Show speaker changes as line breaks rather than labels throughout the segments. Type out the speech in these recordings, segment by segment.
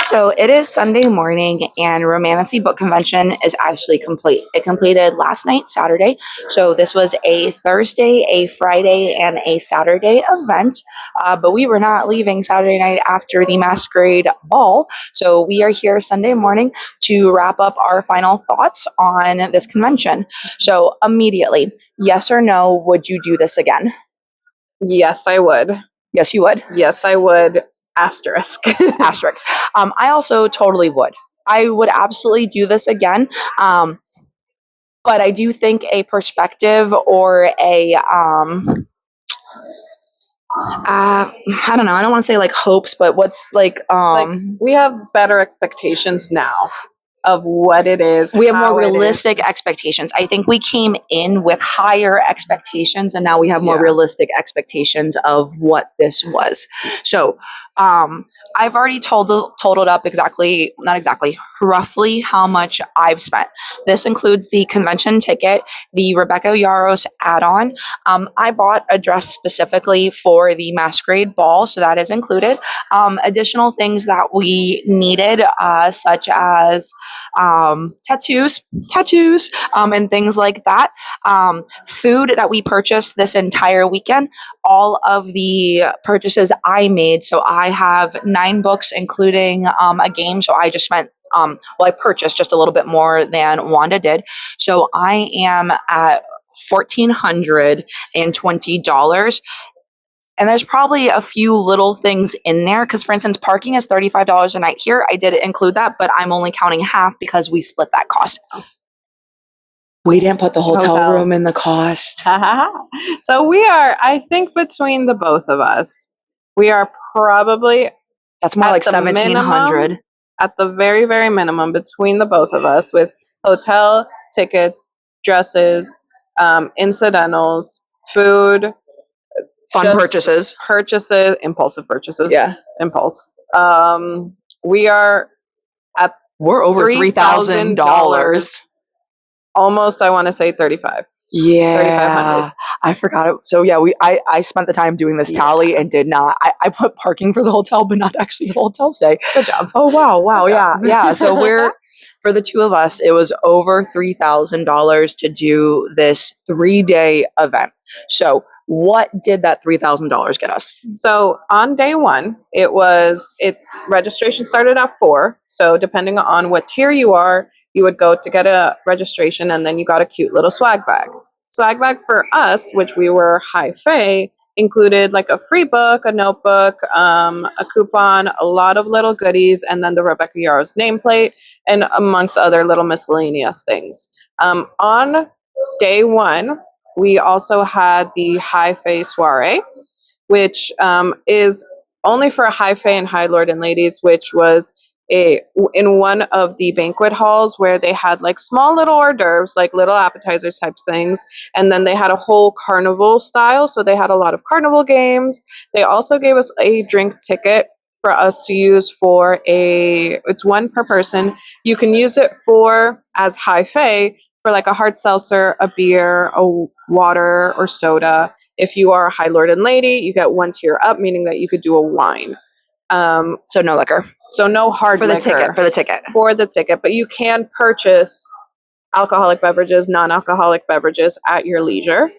So it is Sunday morning, and Romantasy Book Convention is actually complete. It completed last night, Saturday. So this was a Thursday, a Friday, and a Saturday event. But we were not leaving Saturday night after the masquerade ball. So we are here Sunday morning to wrap up our final thoughts on this convention. So immediately, yes or no, would you do this again?
Yes, I would.
Yes, you would.
Yes, I would. Asterisk.
Asterisk. I also totally would. I would absolutely do this again. But I do think a perspective or I don't know. I don't want to say like hopes, but what's like
we have better expectations now of what it is.
We have more realistic expectations. I think we came in with higher expectations, and now we have more realistic expectations of what this was. So, I've already totaled up roughly how much I've spent. This includes the convention ticket, the Rebecca Yaros add-on. I bought a dress specifically for the masquerade ball, so that is included. Additional things that we needed, such as tattoos, and things like that. Food that we purchased this entire weekend, all of the purchases I made. So I have 9 books, including a game. So I just spent I purchased just a little bit more than Wanda did. So I am at $1,420. And there's probably a few little things in there because, for instance, parking is $35 a night here. I did include that, but I'm only counting half because we split that cost. We didn't put the hotel room in the cost.
So we are, I think, between the both of us, we are probably
that's more like $1,700
at the very, very minimum between the both of us, with hotel, tickets, dresses, incidentals, food.
Purchases,
impulsive purchases.
Yeah.
Impulse. We're
over $3,000.
Almost, I want to say 35.
Yeah.
3,500.
I forgot it. So yeah, I spent the time doing this tally and did not. I put parking for the hotel, but not actually the hotel stay.
Good job.
Oh wow. Yeah. So for the two of us, it was over $3,000 to do this 3-day event. So what did that $3,000 get us?
So on day one, registration started at 4. So depending on what tier you are, you would go to get a registration, and then you got a cute little swag bag. Swag bag for us, which we were high fae, included like a free book, a notebook, a coupon, a lot of little goodies, and then the Rebecca Yaros nameplate, and amongst other little miscellaneous things. On day one, we also had the High Fae Soiree, which is only for High Fae and High Lord and Ladies, which was in one of the banquet halls where they had like small little hors d'oeuvres, like little appetizers type things, and then they had a whole carnival style, so they had a lot of carnival games. They also gave us a drink ticket for us to use it's 1 per person. You can use it as High Fae, for like a hard seltzer, a beer, a water, or soda. If you are a High Lord and Lady, you get 1 tier up, meaning that you could do a wine.
So no liquor.
So no hard liquor.
For the ticket.
For the ticket. But you can purchase alcoholic beverages, non-alcoholic beverages at your leisure.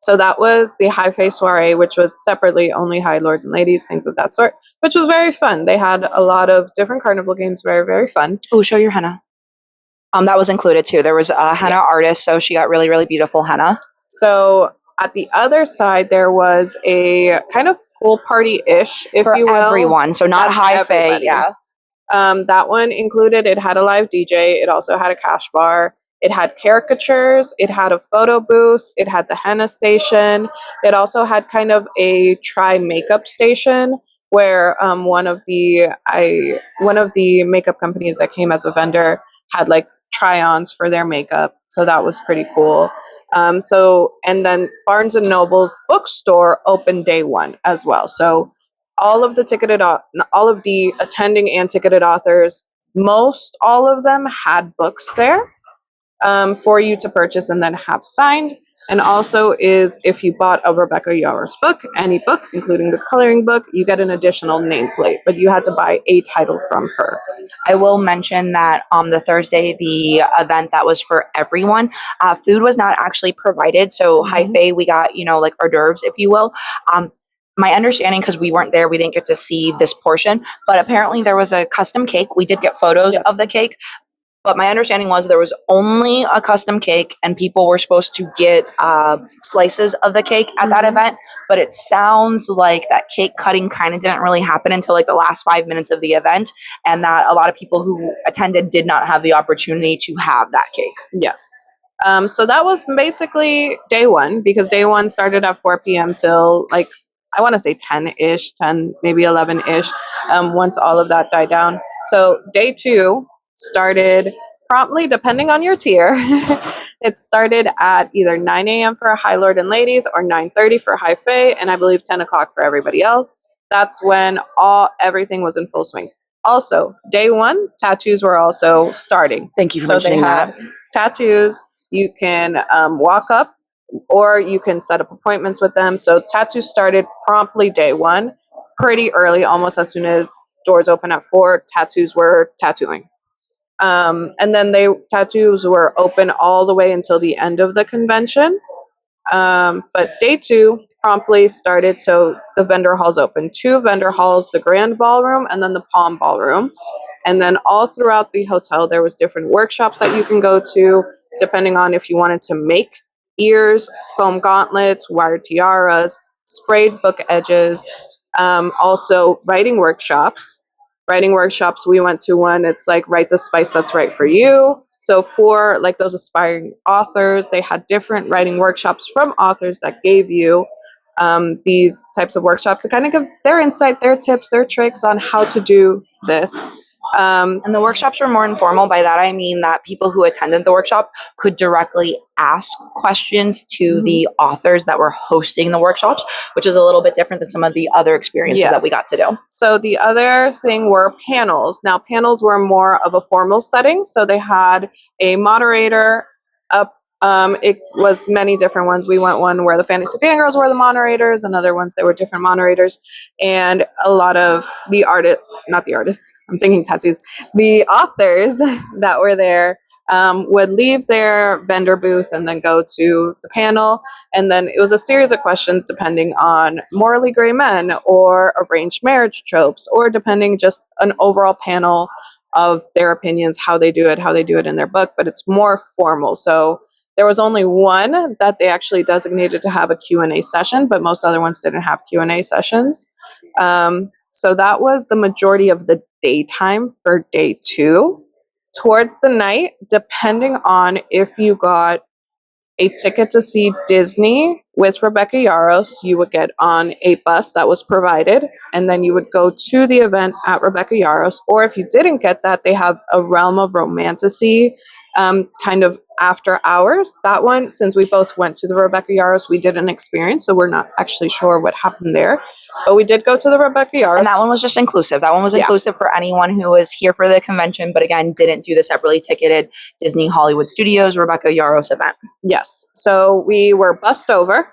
So that was the High Fae Soiree, which was separately only High Lords and Ladies, things of that sort, which was very fun. They had a lot of different carnival games, very, very fun.
Oh, show your henna. That was included too. There was a henna artist, so she got really, really beautiful henna.
So at the other side, there was a kind of pool party-ish, if you will.
Everyone, so not High Fae, yeah.
That one included, it had a live DJ, it also had a cash bar, it had caricatures, it had a photo booth, it had the henna station, it also had kind of a try makeup station where one of the makeup companies that came as a vendor had like try-ons for their makeup, so that was pretty cool. And then Barnes and Noble's bookstore opened day 1 as well. So all of the attending and ticketed authors, most all of them had books there for you to purchase and then have signed. And also is if you bought a Rebecca Yarros book, any book, including the coloring book, you get an additional nameplate, but you had to buy a title from her.
I will mention that on the Thursday, the event that was for everyone, food was not actually provided. So high fae, we got, like hors d'oeuvres, if you will. My understanding, because we weren't there, we didn't get to see this portion, but apparently there was a custom cake. We did get photos
Yes.
of the cake, but my understanding was there was only a custom cake and people were supposed to get slices of the cake at that event. But it sounds like that cake cutting kind of didn't really happen until like the last 5 minutes of the event, and that a lot of people who attended did not have the opportunity to have that cake.
Yes. So that was basically day one, because day one started at 4 p.m. till like, I want to say 10-ish, 10, maybe 11-ish, once all of that died down. So day two started promptly, depending on your tier. It started at either 9 a.m. for High Lord and Ladies or 9:30 for High Fae, and I believe 10 o'clock for everybody else. That's when everything was in full swing. Also, day one, tattoos were also starting.
Thank you for
So they
mentioning
had
that.
tattoos. You can walk up, or you can set up appointments with them. So tattoos started promptly day one, pretty early, almost as soon as doors open at 4. Tattoos were tattooing. And then tattoos were open all the way until the end of the convention. But day two promptly started. So the vendor halls open. 2 vendor halls, the Grand Ballroom and then the Palm Ballroom. And then all throughout the hotel, there was different workshops that you can go to, depending on if you wanted to make ears, foam gauntlets, wire tiaras, sprayed book edges, also writing workshops. Writing workshops, we went to one, it's like write the spice that's right for you. So for like those aspiring authors, they had different writing workshops from authors that gave you these types of workshops to kind of give their insight, their tips, their tricks on how to do this.
And the workshops were more informal. By that, I mean that people who attended the workshop could directly ask questions to the authors that were hosting the workshops, which is a little bit different than some of the other experiences that we got to do.
So the other thing were panels. Now, panels were more of a formal setting. So they had a moderator up. It was many different ones. We went one where the Fantasy Fangirls were the moderators, and other ones there were different moderators, and a lot of the artists, not the artists, I'm thinking tattoos, the authors that were there would leave their vendor booth and then go to the panel. And then it was a series of questions depending on morally gray men or arranged marriage tropes, or depending just an overall panel of their opinions, how they do it in their book, but it's more formal. So there was only one that they actually designated to have a Q&A session, but most other ones didn't have Q&A sessions. So that was the majority of the daytime for day two. Towards the night, depending on if you got a ticket to see Disney with Rebecca Yarros, you would get on a bus that was provided, and then you would go to the event at Rebecca Yarros. Or if you didn't get that, they have a Realm of Romantasy kind of after hours. That one, since we both went to the Rebecca Yarros, we didn't experience, so we're not actually sure what happened there. But we did go to the Rebecca Yarros.
And that one was just inclusive. That one was inclusive for anyone who was here for the convention, but again, didn't do the separately ticketed Disney Hollywood Studios Rebecca Yarros event.
Yes. So we were bussed over.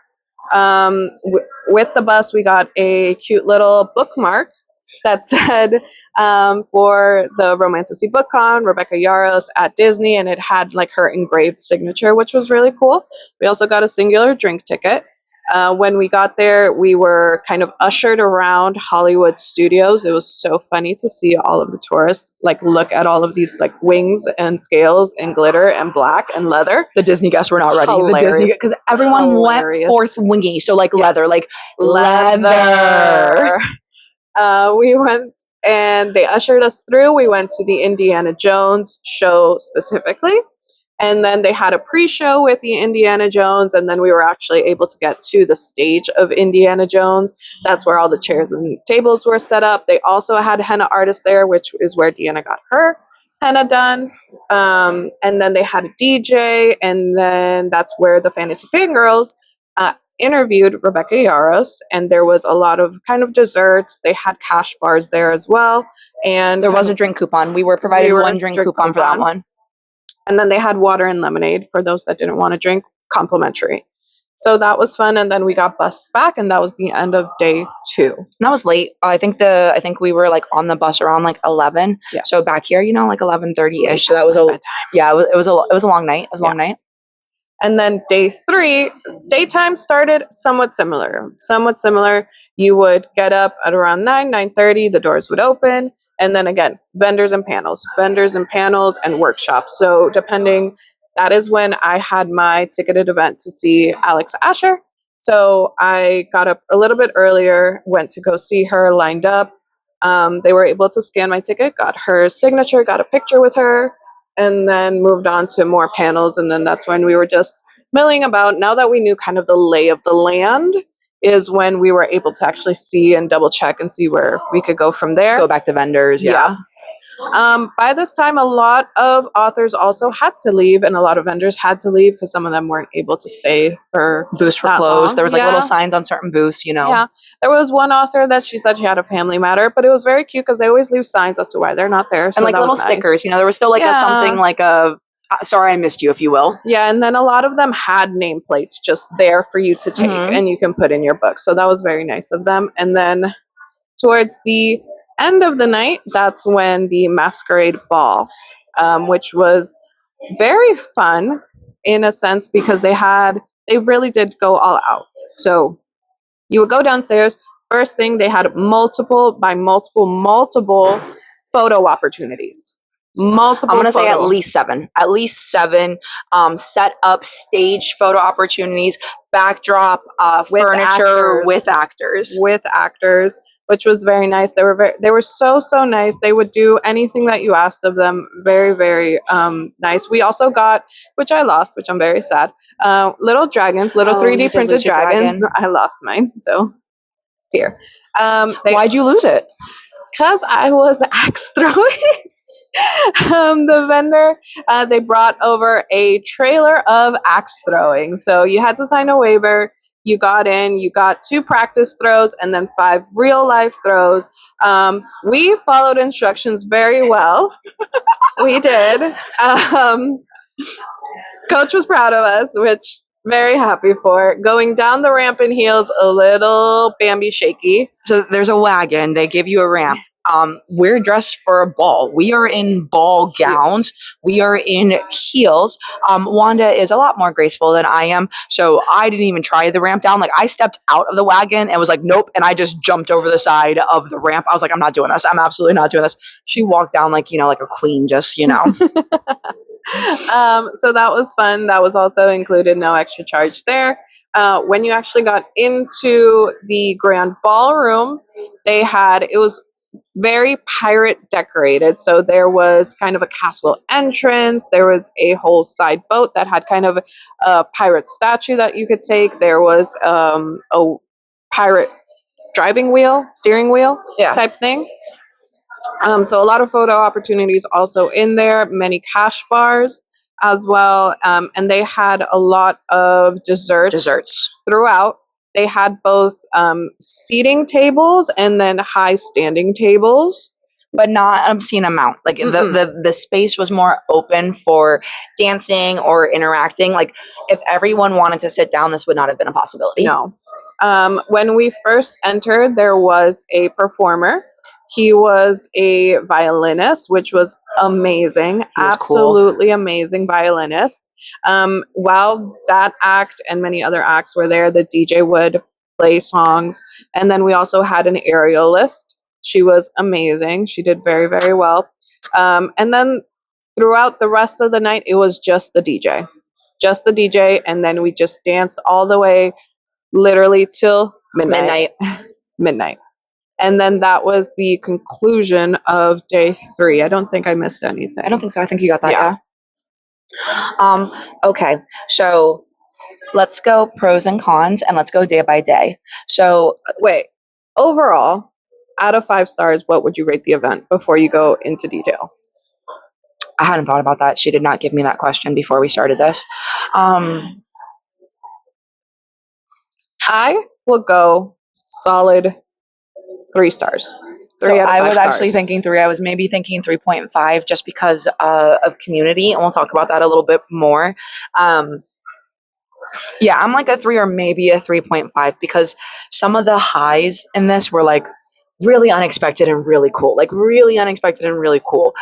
With the bus, we got a cute little bookmark that said for the Romantasy Book Con, Rebecca Yarros at Disney, and it had like her engraved signature, which was really cool. We also got a singular drink ticket. When we got there, we were kind of ushered around Hollywood Studios. It was so funny to see all of the tourists like look at all of these like wings and scales and glitter and black and leather.
The Disney guests were not ready.
Hilarious.
The Disney, because everyone went forth wingy, so like leather, like leather.
We went and they ushered us through. We went to the Indiana Jones show specifically. And then they had a pre-show with the Indiana Jones, and then we were actually able to get to the stage of Indiana Jones. That's where all the chairs and tables were set up. They also had henna artists there, which is where Deanna got her henna done. And then they had a DJ, and then that's where the Fantasy Fangirls interviewed Rebecca Yarros, and there was a lot of kind of desserts. They had cash bars there as well. And
there was a drink coupon. We were provided one drink coupon for that one.
And then they had water and lemonade for those that didn't want to drink, complimentary. So that was fun, and then we got bussed back, and that was the end of day 2.
And that was late. I think we were like on the bus around like 11.
Yes.
So back here, like 11:30ish. So
Way
that was
past
a
my bedtime.
yeah. It was a long night. It was a long night.
And then day 3, daytime started somewhat similar. You would get up at around 9:30. The doors would open, and then again, vendors and panels, and workshops. So depending, that is when I had my ticketed event to see Alex Asher. So I got up a little bit earlier, went to go see her, lined up. They were able to scan my ticket, got her signature, got a picture with her, and then moved on to more panels. And then that's when we were just milling about. Now that we knew kind of the lay of the land, is when we were able to actually see and double check and see where we could go from there.
Go back to vendors. Yeah.
By this time, a lot of authors also had to leave, and a lot of vendors had to leave because some of them weren't able to stay for
Booths were
that
closed.
long.
There was like little signs on certain booths.
Yeah, there was one author that she said she had a family matter, but it was very cute because they always leave signs as to why they're not there. So
And like
that
little
was nice.
stickers. There was still like a something like a sorry I missed you, if you will.
Yeah, and then a lot of them had nameplates just there for you to take and you can put in your book. So that was very nice of them. And then towards the end of the night, that's when the masquerade ball, which was very fun in a sense because they really did go all out. So you would go downstairs. First thing, they had multiple photo opportunities.
I'm gonna say at least 7. At least 7 set up stage photo opportunities, backdrop, furniture with actors,
which was very nice. They were so nice. They would do anything that you asked of them. Very, very nice. We also got, which I lost, which I'm very sad. Little dragons, 3D printed dragons. I lost mine, so dear.
Why'd you lose it?
Because I was axe throwing. The vendor, they brought over a trailer of axe throwing. So you had to sign a waiver. You got in, you got 2 practice throws and then 5 real life throws. We followed instructions very well. We did. Coach was proud of us, which very happy for. Going down the ramp in heels, a little Bambi shaky.
So there's a wagon. They give you a ramp. We're dressed for a ball. We are in ball gowns. We are in heels. Wanda is a lot more graceful than I am. So I didn't even try the ramp down. Like I stepped out of the wagon and was like, nope. And I just jumped over the side of the ramp. I was like, I'm not doing this. I'm absolutely not doing this. She walked down like a queen, just.
So that was fun. That was also included, no extra charge there. When you actually got into the grand ballroom, it was very pirate decorated. So there was kind of a castle entrance. There was a whole side boat that had kind of a pirate statue that you could take. There was a pirate steering wheel type thing. So a lot of photo opportunities also in there, many cash bars as well. And they had a lot of desserts throughout. They had both seating tables and then high standing tables.
But not an obscene amount. Like the space was more open for dancing or interacting. Like if everyone wanted to sit down, this would not have been a possibility.
No. When we first entered, there was a performer. He was a violinist, which was amazing. Absolutely amazing violinist. While that act and many other acts were there, the DJ would play songs. And then we also had an aerialist. She was amazing. She did very, very well. And then throughout the rest of the night, it was just the DJ. And then we just danced all the way literally till midnight. And then that was the conclusion of day 3. I don't think I missed anything.
I don't think so. I think you got that. Yeah. Okay. So let's go pros and cons and let's go day by day. So
wait, overall, out of 5 stars, what would you rate the event before you go into detail?
I hadn't thought about that. She did not give me that question before we started this.
I will go solid 3 stars.
I was actually thinking 3. I was maybe thinking 3.5 just because of community, and we'll talk about that a little bit more. Yeah, I'm like a 3 or maybe a 3.5 because some of the highs in this were like really unexpected and really cool. Like really unexpected and really cool.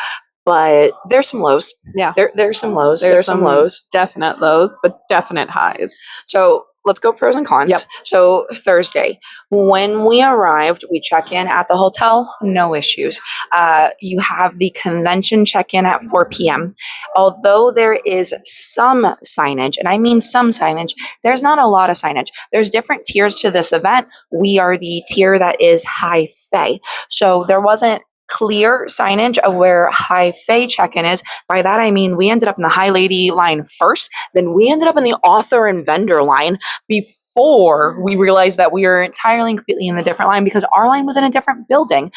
But there's some lows.
Yeah.
There's some lows.
There's
some
some
lows.
definite lows, but definite highs.
So let's go pros and cons.
Yep.
So Thursday, when we arrived, we check in at the hotel, no issues. You have the convention check in at 4 p.m. Although there is some signage, and I mean some signage, there's not a lot of signage. There's different tiers to this event. We are the tier that is high fae. So there wasn't clear signage of where high fae check-in is. By that I mean we ended up in the high lady line first, then we ended up in the author and vendor line before we realized that we were entirely and completely in the different line because our line was in a different building.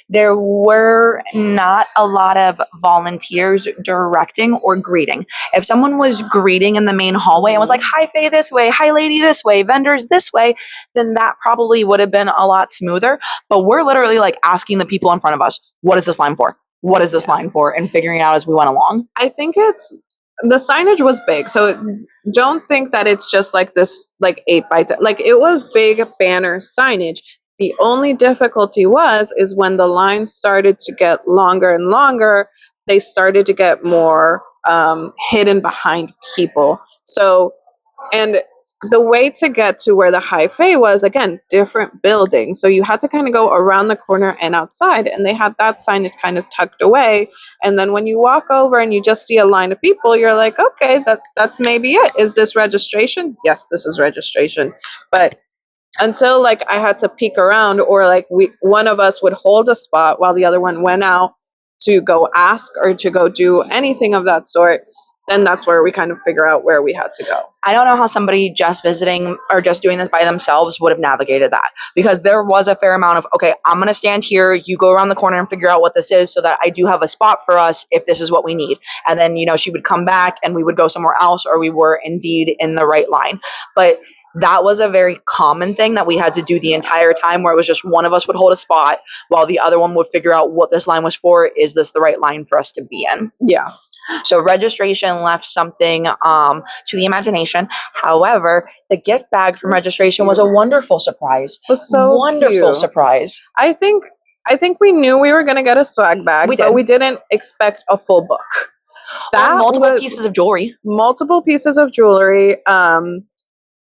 There were not a lot of volunteers directing or greeting. If someone was greeting in the main hallway and was like, hi fae this way, hi lady this way, vendors this way, then that probably would have been a lot smoother. But we're literally like asking the people in front of us, what is this line for? What is this line for? And figuring it out as we went along.
I think it's the signage was big, so don't think that it's just like this, like 8 by 10. Like it was big banner signage. The only difficulty is when the lines started to get longer and longer, they started to get more hidden behind people. So, and the way to get to where the high fae was, again, different buildings. So you had to kind of go around the corner and outside, and they had that signage kind of tucked away. And then when you walk over and you just see a line of people, you're like, okay, that's maybe it. Is this registration? Yes, this is registration. But until like I had to peek around, or like one of us would hold a spot while the other one went out to go ask or to go do anything of that sort, then that's where we kind of figure out where we had to go.
I don't know how somebody just visiting or just doing this by themselves would have navigated that, because there was a fair amount of, okay, I'm going to stand here, you go around the corner and figure out what this is so that I do have a spot for us if this is what we need. And then, she would come back and we would go somewhere else, or we were indeed in the right line. But that was a very common thing that we had to do the entire time, where it was just one of us would hold a spot while the other one would figure out what this line was for. Is this the right line for us to be in?
Yeah.
So registration left something to the imagination. However, the gift bag from registration was a wonderful surprise.
It was so
wonderful
cute.
Surprise.
I think we knew we were going to get a swag bag, but we didn't expect a full book.
That multiple pieces of jewelry.
Multiple pieces of jewelry.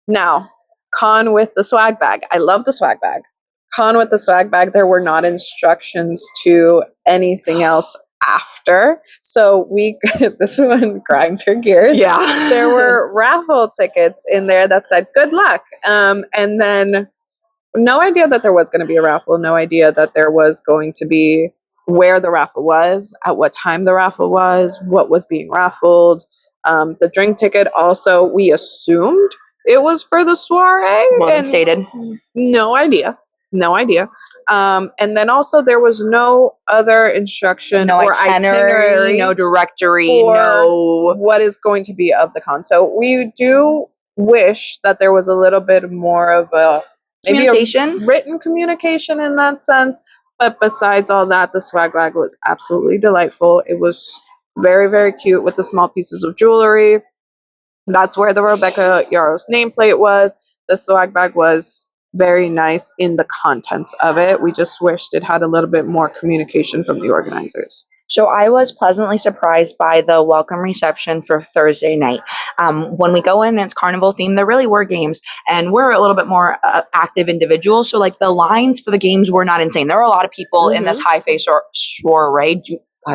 Now, con with the swag bag. I love the swag bag. Con with the swag bag, there were not instructions to anything else after. So this one grinds her gears.
Yeah.
There were raffle tickets in there that said good luck. And then no idea that there was going to be a raffle, no idea that there was going to be where the raffle was, at what time the raffle was, what was being raffled. The drink ticket also, we assumed it was for the soiree.
Wasn't stated.
No idea. And then also there was no other instruction
no
or
itinerary, no directory,
no what is going to be of the con. So we do wish that there was a little bit more of a
communication,
written communication in that sense. But besides all that, the swag bag was absolutely delightful. It was very, very cute with the small pieces of jewelry. That's where the Rebecca Yarros nameplate was. The swag bag was very nice in the contents of it. We just wished it had a little bit more communication from the organizers.
So I was pleasantly surprised by the welcome reception for Thursday night. When we go in and it's carnival themed, there really were games, and we're a little bit more active individuals. So like the lines for the games were not insane. There were a lot of people in this high face soiree.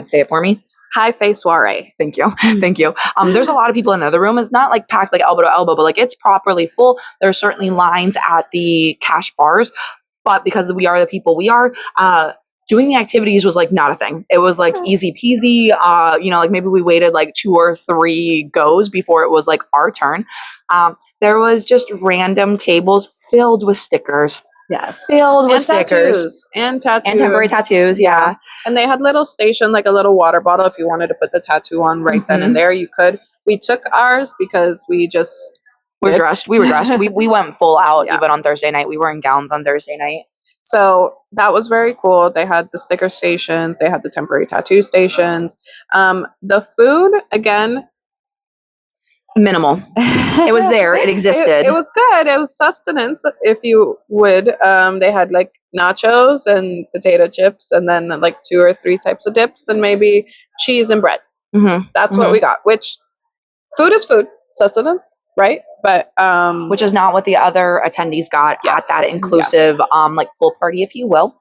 Say it for me.
High face soiree.
Thank you. Thank you. There's a lot of people in the other room. It's not like packed like elbow to elbow, but like it's properly full. There are certainly lines at the cash bars, but because we are the people we are, doing the activities was like not a thing. It was like easy peasy. Like maybe we waited like 2 or 3 goes before it was like our turn. There was just random tables filled with stickers.
Yes.
Filled with stickers.
And tattoos.
And temporary tattoos, yeah.
And they had little station, like a little water bottle. If you wanted to put the tattoo on right then and there, you could. We took ours because we just...
We were dressed. We went full out even on Thursday night. We were in gowns on Thursday night.
So that was very cool. They had the sticker stations. They had the temporary tattoo stations. The food, again...
minimal. It was there. It existed.
It was good. It was sustenance, if you would. They had like nachos and potato chips, and then like 2 or 3 types of dips, and maybe cheese and bread. That's what we got. Which food is food, sustenance, right? But
which is not what the other attendees got at that inclusive like pool party, if you will.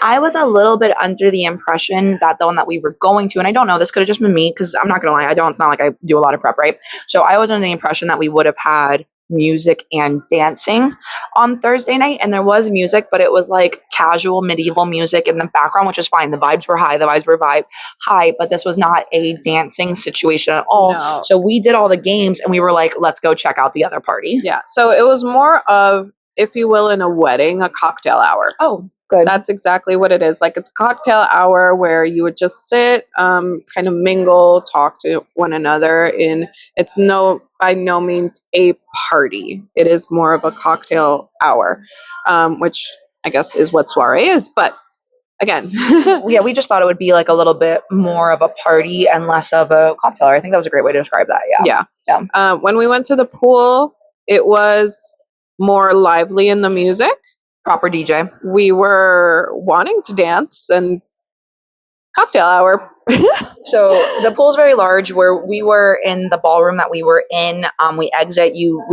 I was a little bit under the impression that the one that we were going to, and I don't know, this could have just been me, because I'm not gonna lie, it's not like I do a lot of prep, right? So I was under the impression that we would have had music and dancing on Thursday night, and there was music, but it was like casual medieval music in the background, which was fine. The vibes were high, but this was not a dancing situation at all.
No.
So we did all the games, and we were like, let's go check out the other party.
Yeah, so it was more of, if you will, in a wedding, a cocktail hour.
Oh, good.
That's exactly what it is. Like, it's a cocktail hour where you would just sit, kind of mingle, talk to one another. It's by no means a party. It is more of a cocktail hour, which I guess is what soiree is. But again,
yeah, we just thought it would be like a little bit more of a party and less of a cocktail hour. I think that was a great way to describe that.
Yeah. When we went to the pool, it was more lively in the music.
Proper DJ.
We were wanting to dance, and cocktail hour.
So the pool's very large. Where we were in the ballroom that we were in, we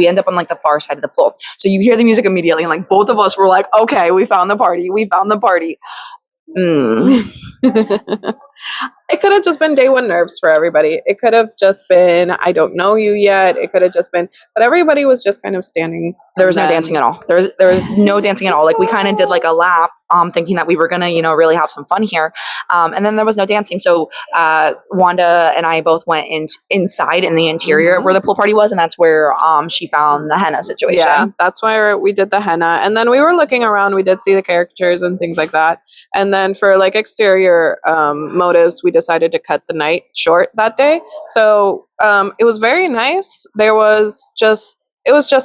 end up on like the far side of the pool. So you hear the music immediately, and like both of us were like, okay, we found the party.
It could have just been day one nerves for everybody. It could have just been, I don't know you yet. It could have just been, but everybody was just kind of standing.
There was no dancing at all. There was no dancing at all. Like, we kind of did like a lap, thinking that we were gonna, really have some fun here. And then there was no dancing. So Wanda and I both went inside in the interior of where the pool party was, and that's where she found the henna situation.
Yeah, that's where we did the henna. And then we were looking around. We did see the caricatures and things like that. And then for like exterior motives, we decided to cut the night short that day. So it was very nice. It was just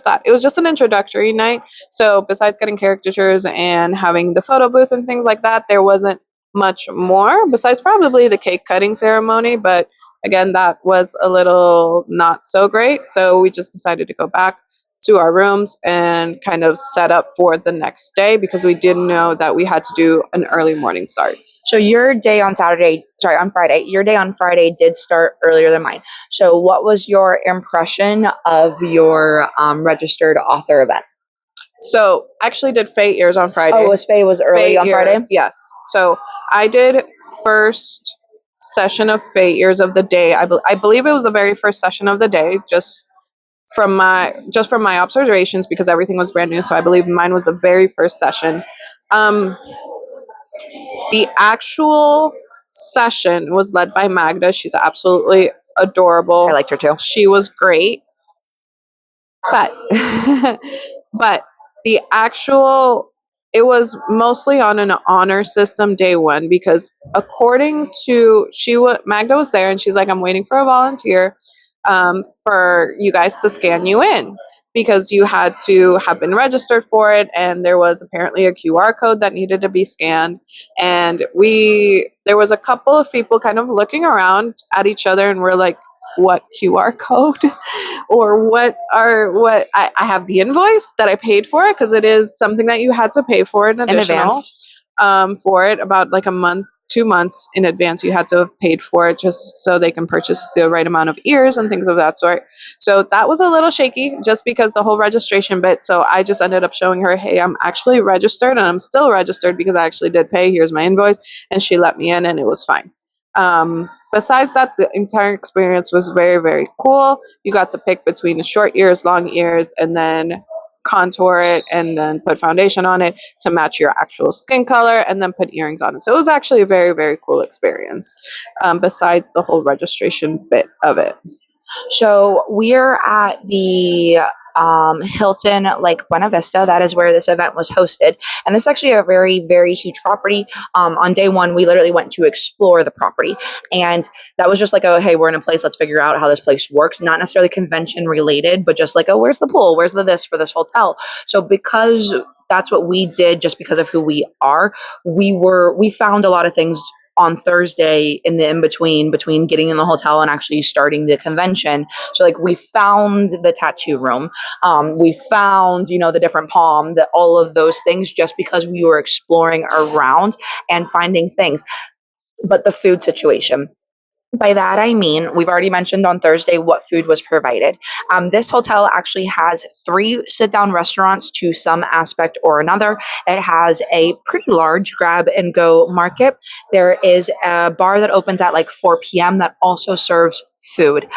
that. It was just an introductory night. So besides getting caricatures and having the photo booth and things like that, there wasn't much more besides probably the cake cutting ceremony. But again, that was a little not so great. So we just decided to go back to our rooms and kind of set up for the next day, because we didn't know that we had to do an early morning start.
So your day on Friday did start earlier than mine. So what was your impression of your registered author event?
So actually did Fate Ears on Friday.
Oh, Faye was early on Friday?
Yes. So I did first session of Fate Ears of the day. I believe it was the very first session of the day, just from my observations, because everything was brand new. So I believe mine was the very first session. The actual session was led by Magda. She's absolutely adorable.
I liked her too.
She was great. But the actual, it was mostly on an honor system day one, because according to, Magda was there and she's like, I'm waiting for a volunteer for you guys to scan you in, because you had to have been registered for it, and there was apparently a QR code that needed to be scanned. And there was a couple of people kind of looking around at each other, and we're like, what QR code? Or I have the invoice that I paid for it, because it is something that you had to pay for in advance. For it about like a month, 2 months in advance. You had to have paid for it just so they can purchase the right amount of ears and things of that sort. So that was a little shaky, just because the whole registration bit. So I just ended up showing her, hey, I'm actually registered, and I'm still registered because I actually did pay. Here's my invoice. And she let me in, and it was fine. Besides that, the entire experience was very, very cool. You got to pick between the short ears, long ears, and then contour it and then put foundation on it to match your actual skin color, and then put earrings on it. So it was actually a very, very cool experience, besides the whole registration bit of it.
So we're at the Hilton Lake Buena Vista. That is where this event was hosted. And this is actually a very, very huge property. On day one, we literally went to explore the property. And that was just like, oh, hey, we're in a place. Let's figure out how this place works. Not necessarily convention related, but just like, oh, where's the pool? Where's the this for this hotel? So because that's what we did, just because of who we are, we found a lot of things on Thursday in the between getting in the hotel and actually starting the convention. So like we found the tattoo room, we found, you know, the different palm, that all of those things just because we were exploring around and finding things. But the food situation, by that, I mean, we've already mentioned on Thursday what food was provided. This hotel actually has 3 sit down restaurants to some aspect or another. It has a pretty large grab and go market. There is a bar that opens at like 4 p.m. that also serves food.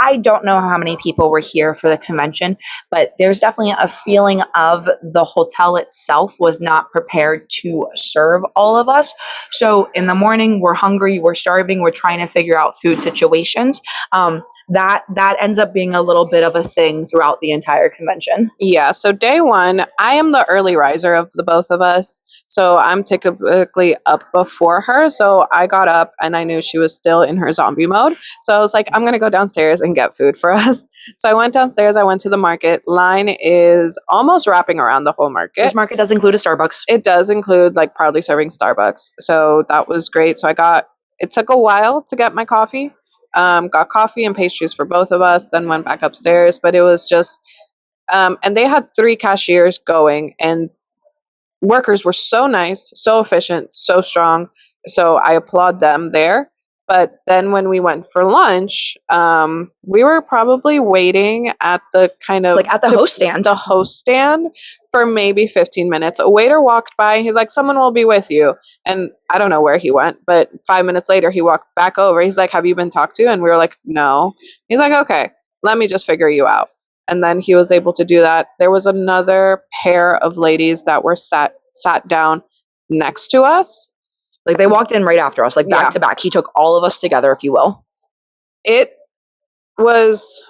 I don't know how many people were here for the convention, but there's definitely a feeling of the hotel itself was not prepared to serve all of us. So in the morning, we're hungry, we're starving, we're trying to figure out food situations. That ends up being a little bit of a thing throughout the entire convention.
Yeah, so day one, I am the early riser of the both of us. So I'm typically up before her. So I got up and I knew she was still in her zombie mode. So I was like, I'm going to go downstairs and get food for us. So I went downstairs. I went to the market. Line is almost wrapping around the whole market.
This market does include a Starbucks.
It does include like proudly serving Starbucks. So that was great. So it took a while to get my coffee. Got coffee and pastries for both of us, then went back upstairs. But it was just, and they had 3 cashiers going, and workers were so nice, so efficient, so strong. So I applaud them there. But then when we went for lunch, we were probably waiting at the kind of
Like at the host stand.
The host stand for maybe 15 minutes. A waiter walked by. He's like, someone will be with you. And I don't know where he went, but 5 minutes later, he walked back over. He's like, have you been talked to? And we were like, no. He's like, okay, let me just figure you out. And then he was able to do that. There was another pair of ladies that were sat down next to us.
Like they walked in right after us, like back to back. He took all of us together, if you will.
It was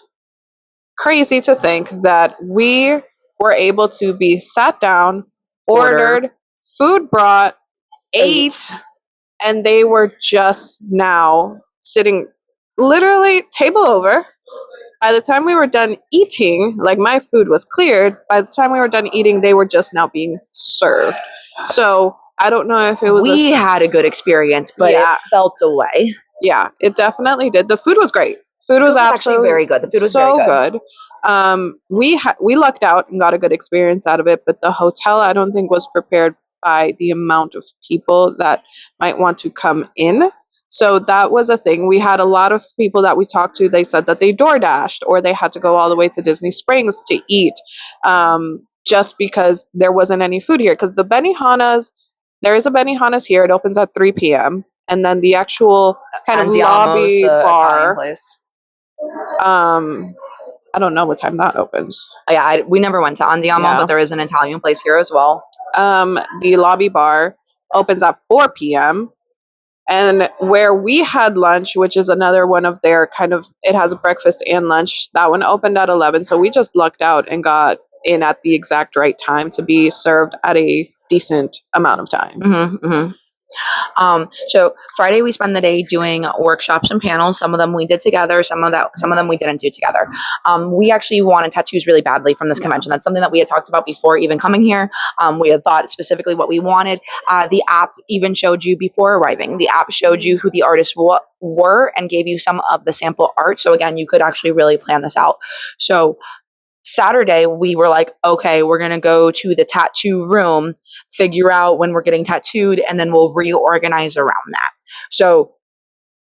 crazy to think that we were able to be sat down, ordered, food brought, ate, and they were just now sitting literally table over. By the time we were done eating, like my food was cleared, by the time we were done eating, they were just now being served. So I don't know if it was.
We had a good experience, but it felt away.
Yeah, it definitely did. The food was great. Food was
actually very good. The food was
so
very good.
We lucked out and got a good experience out of it, but the hotel I don't think was prepared by the amount of people that might want to come in. So that was a thing. We had a lot of people that we talked to. They said that they door dashed or they had to go all the way to Disney Springs to eat, just because there wasn't any food here. Because the Benihanas, there is a Benihana's here. It opens at 3 p.m. And then the actual kind of lobby bar
place.
I don't know what time that opens.
Yeah, we never went to Andiamo, but there is an Italian place here as well.
The lobby bar opens at 4 p.m. And where we had lunch, which is another one of their kind of, it has a breakfast and lunch. That one opened at 11. So we just lucked out and got in at the exact right time to be served at a decent amount of time.
Mm-hmm, mm-hmm. So Friday we spent the day doing workshops and panels. Some of them we did together, some of them we didn't do together. We actually wanted tattoos really badly from this convention. That's something that we had talked about before even coming here. We had thought specifically what we wanted. The app even showed you before arriving. The app showed you who the artists were and gave you some of the sample art. So again, you could actually really plan this out. So Saturday, we were like, okay, we're going to go to the tattoo room, figure out when we're getting tattooed, and then we'll reorganize around that. So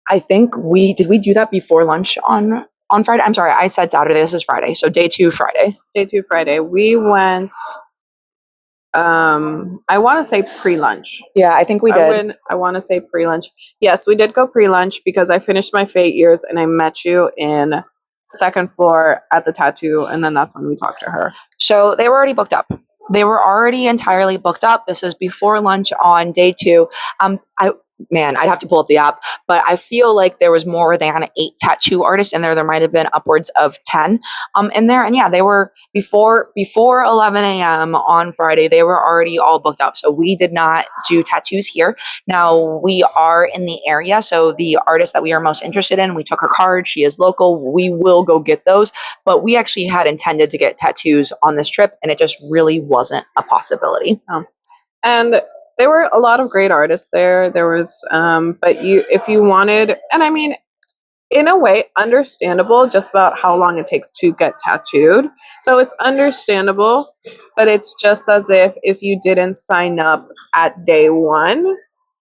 I think did we do that before lunch on Friday? I'm sorry, I said Saturday. This is Friday. So day 2, Friday.
Day 2, Friday. We went, I want to say pre-lunch.
Yeah, I think we did.
I want to say pre-lunch. Yes, we did go pre-lunch because I finished my fate years and I met you in second floor at the tattoo, and then that's when we talked to her.
So they were already booked up. They were already entirely booked up. This is before lunch on day 2. I'd have to pull up the app, but I feel like there was more than 8 tattoo artists in there. There might have been upwards of 10 in there. And yeah, they were before 11 a.m. on Friday, they were already all booked up. So we did not do tattoos here. Now we are in the area. So the artist that we are most interested in, we took her card. She is local. We will go get those, but we actually had intended to get tattoos on this trip and it just really wasn't a possibility.
And there were a lot of great artists there. There was, but if you wanted, and I mean, in a way, understandable just about how long it takes to get tattooed. So it's understandable, but it's just as if you didn't sign up at day one,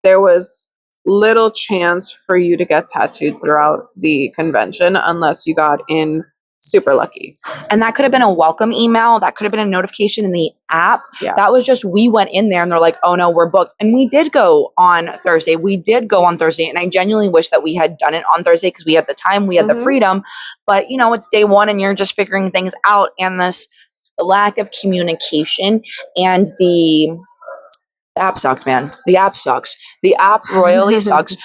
there was little chance for you to get tattooed throughout the convention unless you got in super lucky.
And that could have been a welcome email. That could have been a notification in the app.
Yeah.
That was just, we went in there and they're like, oh no, we're booked. And we did go on Thursday. We did go on Thursday. And I genuinely wish that we had done it on Thursday because we had the time, we had the freedom. But, you know, it's day one and you're just figuring things out. And this lack of communication and the app sucked, man. The app sucks. The app royally sucks.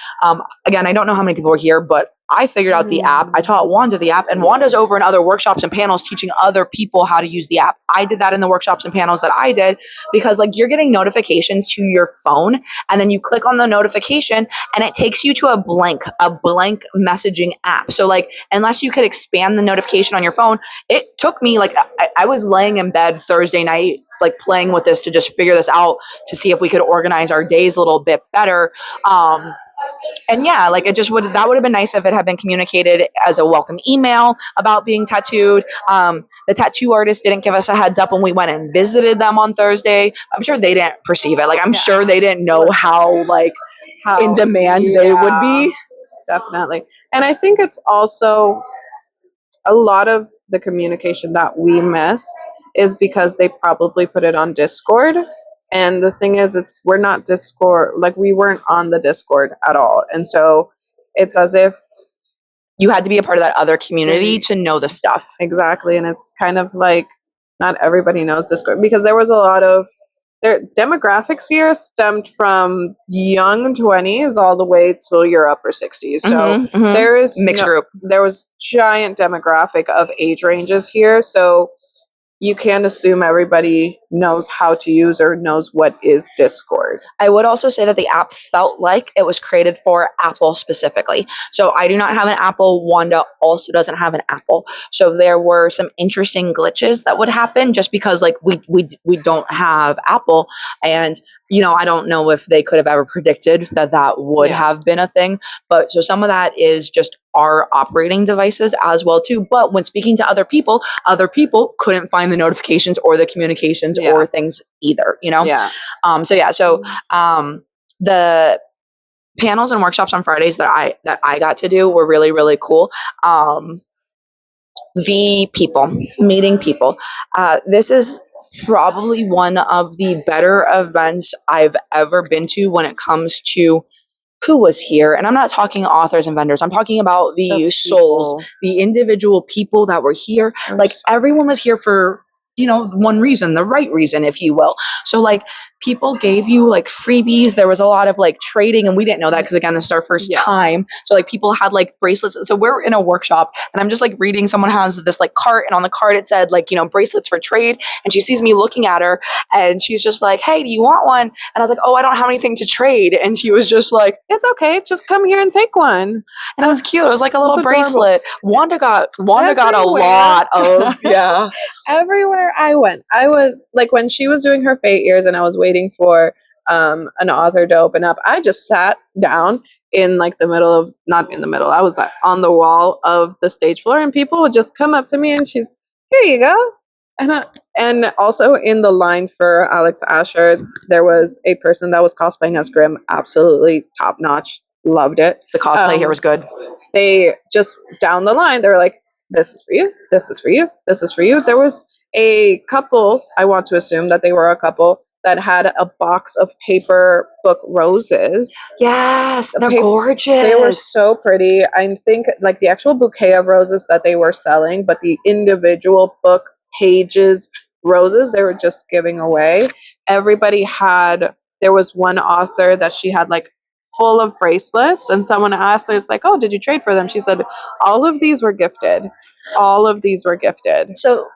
Again, I don't know how many people were here, but I figured out the app. I taught Wanda the app, and Wanda's over in other workshops and panels teaching other people how to use the app. I did that in the workshops and panels that I did because, like, you're getting notifications to your phone, and then you click on the notification, and it takes you to a blank messaging app. So, like, unless you could expand the notification on your phone, it took me, like, I was laying in bed Thursday night, like, playing with this to just figure this out to see if we could organize our days a little bit better. And yeah, like, it just that would have been nice if it had been communicated as a welcome email about being tattooed. The tattoo artist didn't give us a heads up when we went and visited them on Thursday. I'm sure they didn't perceive it. Like, I'm sure they didn't know how in demand they would be.
Definitely. And I think it's also a lot of the communication that we missed is because they probably put it on Discord. And the thing is, we're not Discord, like, we weren't on the Discord at all. And so it's as if
you had to be a part of that other community to know the stuff.
Exactly. And it's kind of like not everybody knows Discord because there was a lot of their demographics here stemmed from young 20s all the way till your upper 60s. So there is
mixed group.
There was giant demographic of age ranges here. So you can't assume everybody knows how to use or knows what is Discord.
I would also say that the app felt like it was created for Apple specifically. So I do not have an Apple. Wanda also doesn't have an Apple. So there were some interesting glitches that would happen just because, like, we don't have Apple. And, you know, I don't know if they could have ever predicted that would have been a thing. But so some of that is just our operating devices as well too. But when speaking to other people couldn't find the notifications or the communications or things either, you know? So the panels and workshops on Fridays that I got to do were really, really cool. The people, meeting people. This is probably one of the better events I've ever been to when it comes to who was here. And I'm not talking authors and vendors. I'm talking about the souls, the individual people that were here. Like, everyone was here for, you know, one reason, the right reason, if you will. So, like, people gave you, like, freebies. There was a lot of, like, trading, and we didn't know that because, again, this is our first time. So, like, people had, like, bracelets. So we're in a workshop, and I'm just, like, reading. Someone has this, like, cart, and on the cart it said, like, you know, bracelets for trade. And she sees me looking at her, and she's just like, hey, do you want one? And I was like, oh, I don't have anything to trade. And she was just like,
it's okay, just come here and take one.
And it was cute. It was like a little bracelet. Wanda got a lot of
everywhere I went. I was like, when she was doing her fate years and I was waiting for an author to open up, I just sat down in, like, the middle of, not in the middle, I was, like, on the wall of the stage floor, and people would just come up to me and she's, here you go. And also in the line for Alex Asher, there was a person that was cosplaying as Grimm. Absolutely top notch. Loved it.
The cosplay here was good.
They just, down the line, they were like, this is for you, this is for you, this is for you. There was a couple, I want to assume that they were a couple, that had a box of paper book roses.
Yes, they're gorgeous.
They were so pretty. I think, like, the actual bouquet of roses that they were selling, but the individual book pages roses they were just giving away. Everybody had, there was one author that she had, like, full of bracelets, and someone asked her, it's like, oh, did you trade for them? She said, all of these were gifted. All of these were gifted.
So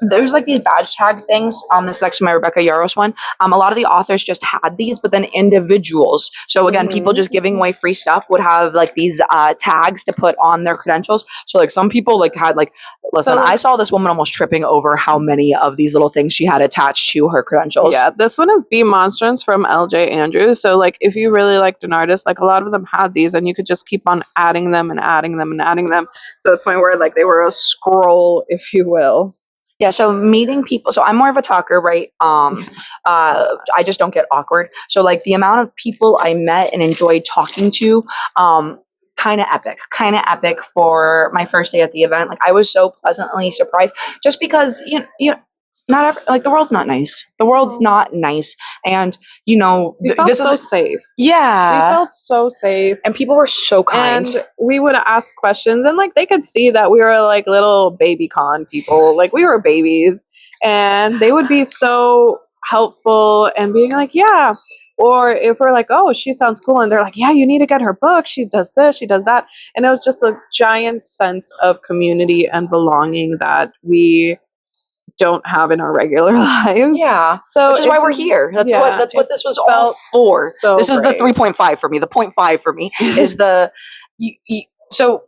there's like these badge tag things. This is actually my Rebecca Yaros one. A lot of the authors just had these, but then individuals. So again, people just giving away free stuff would have like these tags to put on their credentials. So like some people like had like, listen, I saw this woman almost tripping over how many of these little things she had attached to her credentials.
Yeah, this one is Be Monstrance from LJ Andrews. So like if you really liked an artist, like a lot of them had these, and you could just keep on adding them and adding them and adding them to the point where like they were a scroll, if you will.
Yeah, so meeting people. So I'm more of a talker, right? I just don't get awkward. So like the amount of people I met and enjoyed talking to, kind of epic for my first day at the event. Like I was so pleasantly surprised, just because not every, like the world's not nice. The world's not nice, and
we felt
this
so
is
safe.
yeah.
We felt so safe,
and people were so kind.
and we would ask questions, and like they could see that we were like little baby con people, like we were babies, and they would be so helpful and being like, yeah. Or if we're like, oh, she sounds cool, and they're like, yeah, you need to get her book. She does this, she does that, and it was just a giant sense of community and belonging that we don't have in our regular lives.
Yeah.
So
which is why we're here. That's what this was all for.
So
this is
great.
the 3.5 for me. The 0.5 for me is the so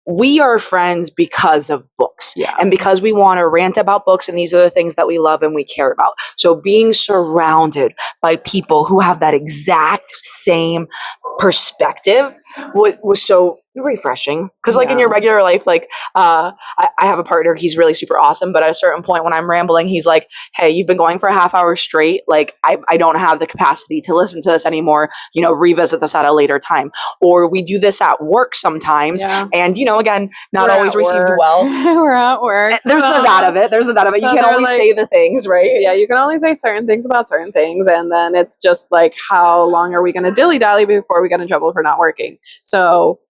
we are friends because of books.
Yeah.
And because we want to rant about books, and these are the things that we love and we care about. So being surrounded by people who have that exact same perspective was so refreshing. Because like in your regular life, like I have a partner, he's really super awesome, but at a certain point when I'm rambling, he's like, hey, you've been going for a half hour straight, like I don't have the capacity to listen to this anymore, revisit this at a later time. Or we do this at work sometimes, and again, not always received well.
We're at work.
There's the that of it. You can't always say the things, right?
Yeah, you can only say certain things about certain things, and then it's just like, how long are we going to dilly-dally before we get in trouble for not working? So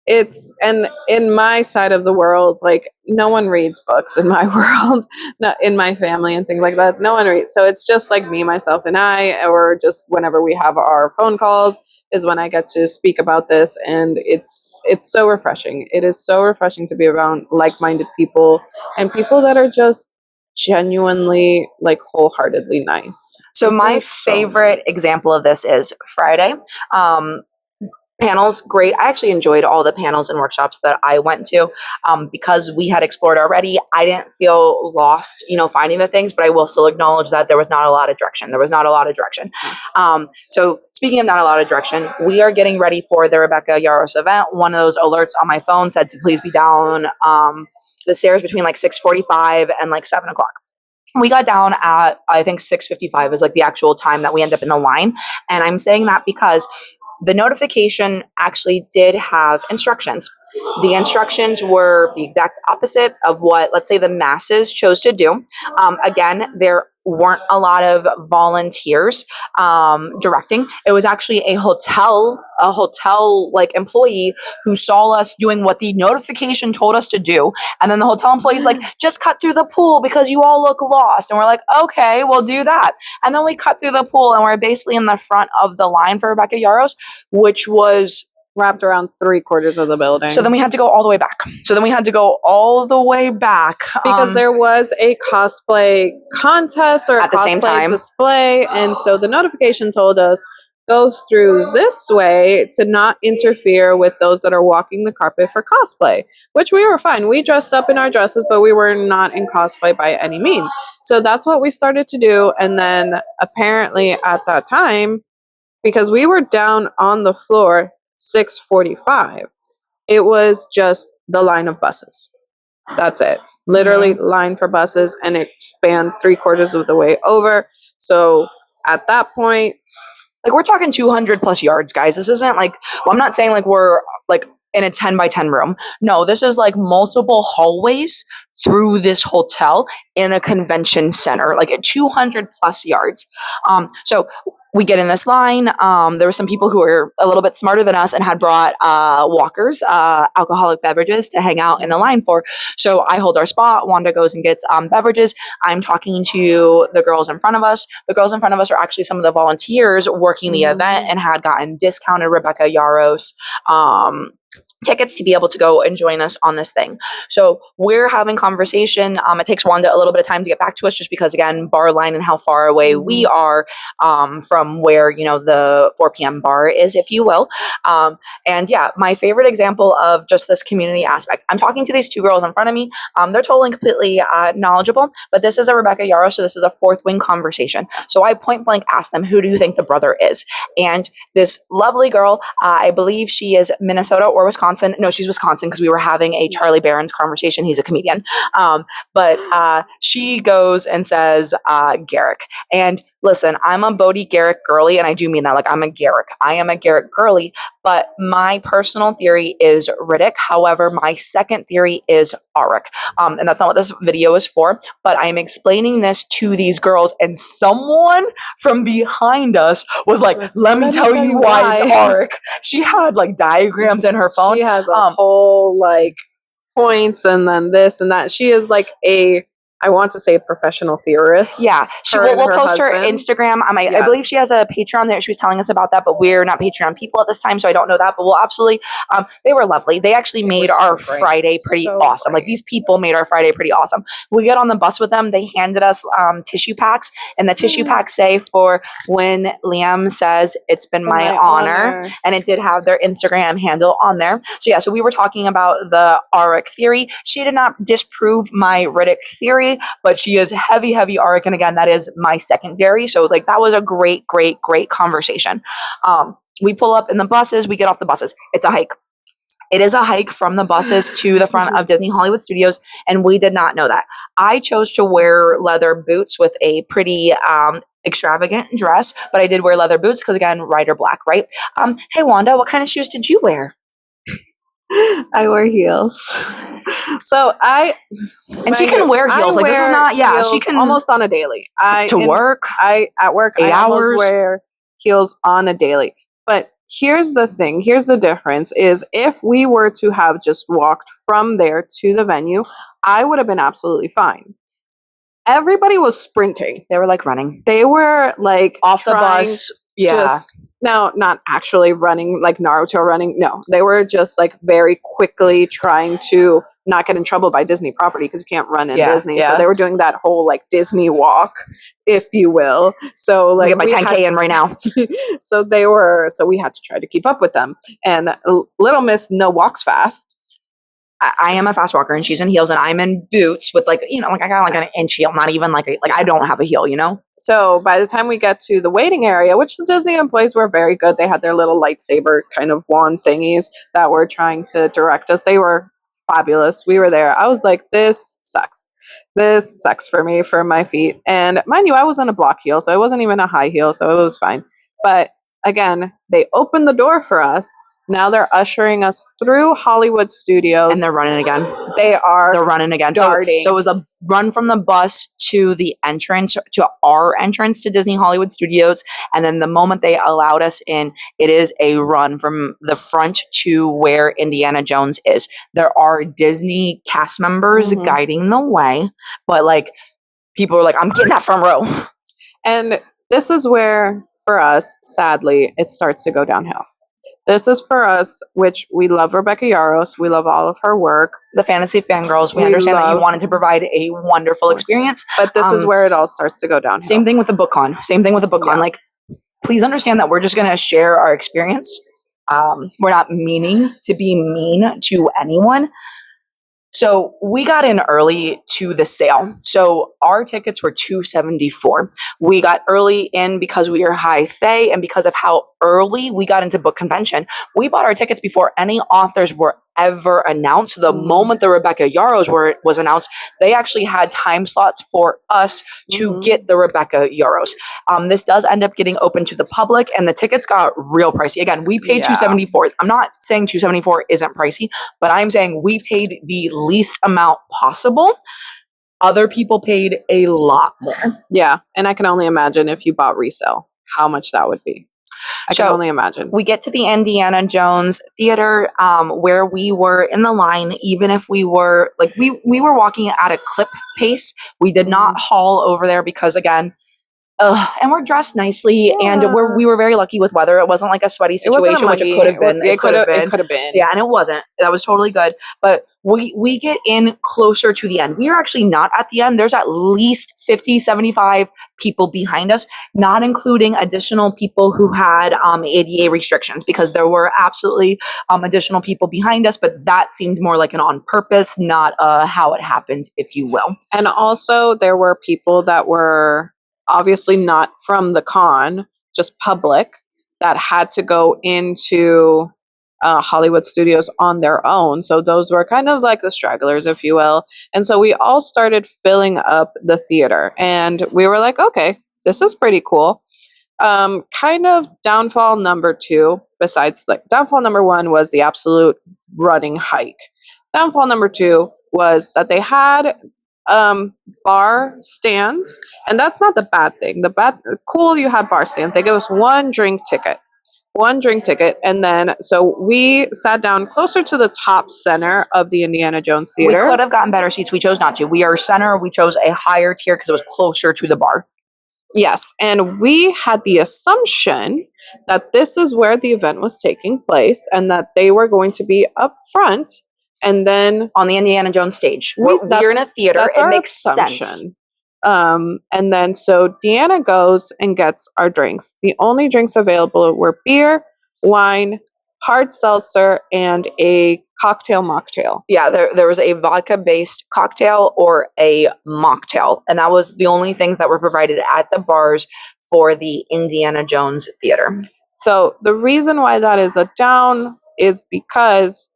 it's, and in my side of the world, like no one reads books in my world, not in my family and things like that. No one reads. So it's just like me, myself, and I, or just whenever we have our phone calls is when I get to speak about this. And it's so refreshing. It is so refreshing to be around like-minded people and people that are just genuinely, like, wholeheartedly nice.
So my favorite example of this is Friday. Panels, great. I actually enjoyed all the panels and workshops that I went to because we had explored already. I didn't feel lost, finding the things, but I will still acknowledge that there was not a lot of direction. So speaking of not a lot of direction, we are getting ready for the Rebecca Yaros event. One of those alerts on my phone said to please be down the stairs between like 6:45 and like 7 o'clock. We got down at, I think 6:55 is like the actual time that we end up in the line. And I'm saying that because the notification actually did have instructions. The instructions were the exact opposite of what, let's say, the masses chose to do. Again, there weren't a lot of volunteers directing. It was actually a hotel like employee who saw us doing what the notification told us to do. And then the hotel employee's like, just cut through the pool because you all look lost. And we're like, okay, we'll do that. And then we cut through the pool and we're basically in the front of the line for Rebecca Yaros, which was
wrapped around 3/4 of the building.
So then we had to go all the way back.
Because there was a cosplay contest or a
at the same
cosplay
time
display. And so the notification told us, go through this way to not interfere with those that are walking the carpet for cosplay, which we were fine. We dressed up in our dresses, but we were not in cosplay by any means. So that's what we started to do. And then apparently at that time, because we were down on the floor 6:45, it was just the line of buses. That's it. Literally line for buses, and it spanned 3/4 of the way over. So at that point,
like we're talking 200 plus yards, guys. This isn't like, well, I'm not saying like we're like in a 10 by 10 room. No, this is like multiple hallways through this hotel in a convention center, like at 200 plus yards. So we get in this line. There were some people who were a little bit smarter than us and had brought walkers, alcoholic beverages to hang out in the line for. So I hold our spot. Wanda goes and gets beverages. I'm talking to the girls in front of us. The girls in front of us are actually some of the volunteers working the event and had gotten discounted Rebecca Yaros tickets to be able to go and join us on this thing. So we're having conversation. It takes Wanda a little bit of time to get back to us, just because, again, bar line and how far away we are from where, the 4 p.m. bar is, if you will. And yeah, my favorite example of just this community aspect. I'm talking to these two girls in front of me. They're totally and completely knowledgeable, but this is a Rebecca Yarrow, so this is a fourth wing conversation. So I point blank asked them, who do you think the brother is? And this lovely girl, I believe she is Minnesota or Wisconsin. No, she's Wisconsin, because we were having a Charlie Barron's conversation. He's a comedian. But she goes and says, Garrick. And listen, I'm a Bodie Garrick girly, and I do mean that. Like, I'm a Garrick. I am a Garrick girly, but my personal theory is Riddick. However, my second theory is Auric. And that's not what this video is for, but I'm explaining this to these girls, and someone from behind us was like, let me tell you why it's Auric. She had like diagrams in her phone.
She has a whole like points and then this and that. She is like I want to say professional theorist.
Yeah, we'll post her Instagram. I believe she has a Patreon there. She was telling us about that, but we're not Patreon people at this time, so I don't know that. But we'll absolutely. They were lovely. They actually made our Friday pretty awesome. Like, these people made our Friday pretty awesome. We get on the bus with them. They handed us tissue packs, and the tissue packs say, for when Liam says it's been my honor, and it did have their Instagram handle on there. So yeah, so we were talking about the Auric theory. She did not disprove my Riddick theory, but she is heavy Auric, and again, that is my secondary. So like, that was a great conversation. We pull up in the buses, we get off the buses. It's a hike. It is a hike from the buses to the front of Disney Hollywood Studios, and we did not know that. I chose to wear leather boots with a pretty extravagant dress, but I did wear leather boots because, again, Rider Black, right? Hey Wanda, what kind of shoes did you wear?
I wear heels. So
she can wear heels. Like, this is not, she can
almost on a daily. At work, I
8 hours.
almost wear heels on a daily. But here's the thing. Here's the difference is, if we were to have just walked from there to the venue, I would have been absolutely fine. Everybody was sprinting.
They were like running.
They were like
off the bus. Yeah.
No, not actually running like Naruto running. No, they were just like very quickly trying to not get in trouble by Disney property, because you can't run in Disney. Yeah. So they were doing that whole like Disney walk, if you will. So like,
get my 10K in right now.
So we had to try to keep up with them. And little Miss No walks fast.
I am a fast walker, and she's in heels, and I'm in boots with like, like I got like an inch heel, not even like I don't have a heel,
So by the time we get to the waiting area, which the Disney employees were very good, they had their little lightsaber kind of wand thingies that were trying to direct us. They were fabulous. We were there. I was like, this sucks. This sucks for me, for my feet. And mind you, I was in a block heel, so it wasn't even a high heel, so it was fine. But again, they opened the door for us. Now they're ushering us through Hollywood Studios.
And they're running again.
They're
running again.
Darting.
So it was a run from the bus to the entrance, to our entrance to Disney Hollywood Studios. And then the moment they allowed us in, it is a run from the front to where Indiana Jones is. There are Disney cast members guiding the way, but like, people are like, I'm getting that front row.
And this is where, for us, sadly, it starts to go downhill. This is for us, which we love Rebecca Yarros. We love all of her work.
The Fantasy Fangirls. We understand that you wanted to provide a wonderful experience.
But this is where it all starts to go downhill.
Same thing with the BookCon. Like, please understand that we're just going to share our experience. We're not meaning to be mean to anyone. So we got in early to the sale. So our tickets were $274. We got early in because we were high fae, and because of how early we got into book convention. We bought our tickets before any authors were ever announced. The moment the Rebecca Yarros was announced, they actually had time slots for us to get the Rebecca Yarros. This does end up getting open to the public, and the tickets got real pricey. Again, we paid $274. I'm not saying $274 isn't pricey, but I'm saying we paid the least amount possible. Other people paid a lot more.
Yeah, and I can only imagine if you bought resale, how much that would be. I can only imagine.
We get to the Indiana Jones Theater, where we were in the line, even if we were like, we were walking at a clip pace. We did not haul over there because, again, And we're dressed nicely, and
Yeah.
we were very lucky with weather. It wasn't like a sweaty
It wasn't a
situation, which it
muggy.
could have been.
It could have been.
Yeah, and it wasn't. That was totally good. But we get in closer to the end. We are actually not at the end. There's at least 50, 75 people behind us, not including additional people who had ADA restrictions, because there were absolutely additional people behind us, but that seemed more like an on purpose, not how it happened, if you will.
And also, there were people that were obviously not from the con, just public, that had to go into Hollywood studios on their own. So those were kind of like the stragglers, if you will. And so we all started filling up the theater, and we were like, okay, this is pretty cool. Kind of downfall number two, besides like downfall number one was the absolute running hike. Downfall number two was that they had bar stands, and that's not the bad thing. Cool, you had bar stands. They gave us one drink ticket, and then so we sat down closer to the top center of the Indiana Jones
We
theater.
could have gotten better seats. We chose not to. We are center. We chose a higher tier because it was closer to the bar.
Yes, and we had the assumption that this is where the event was taking place and that they were going to be up front, and then
On the Indiana Jones stage.
We-
We're in a theater.
that's
It
our
makes sense.
assumption. And then so Deanna goes and gets our drinks. The only drinks available were beer, wine, hard seltzer, and a cocktail mocktail.
Yeah, there was a vodka-based cocktail or a mocktail, and that was the only things that were provided at the bars for the Indiana Jones theater.
So the reason why that is a down is because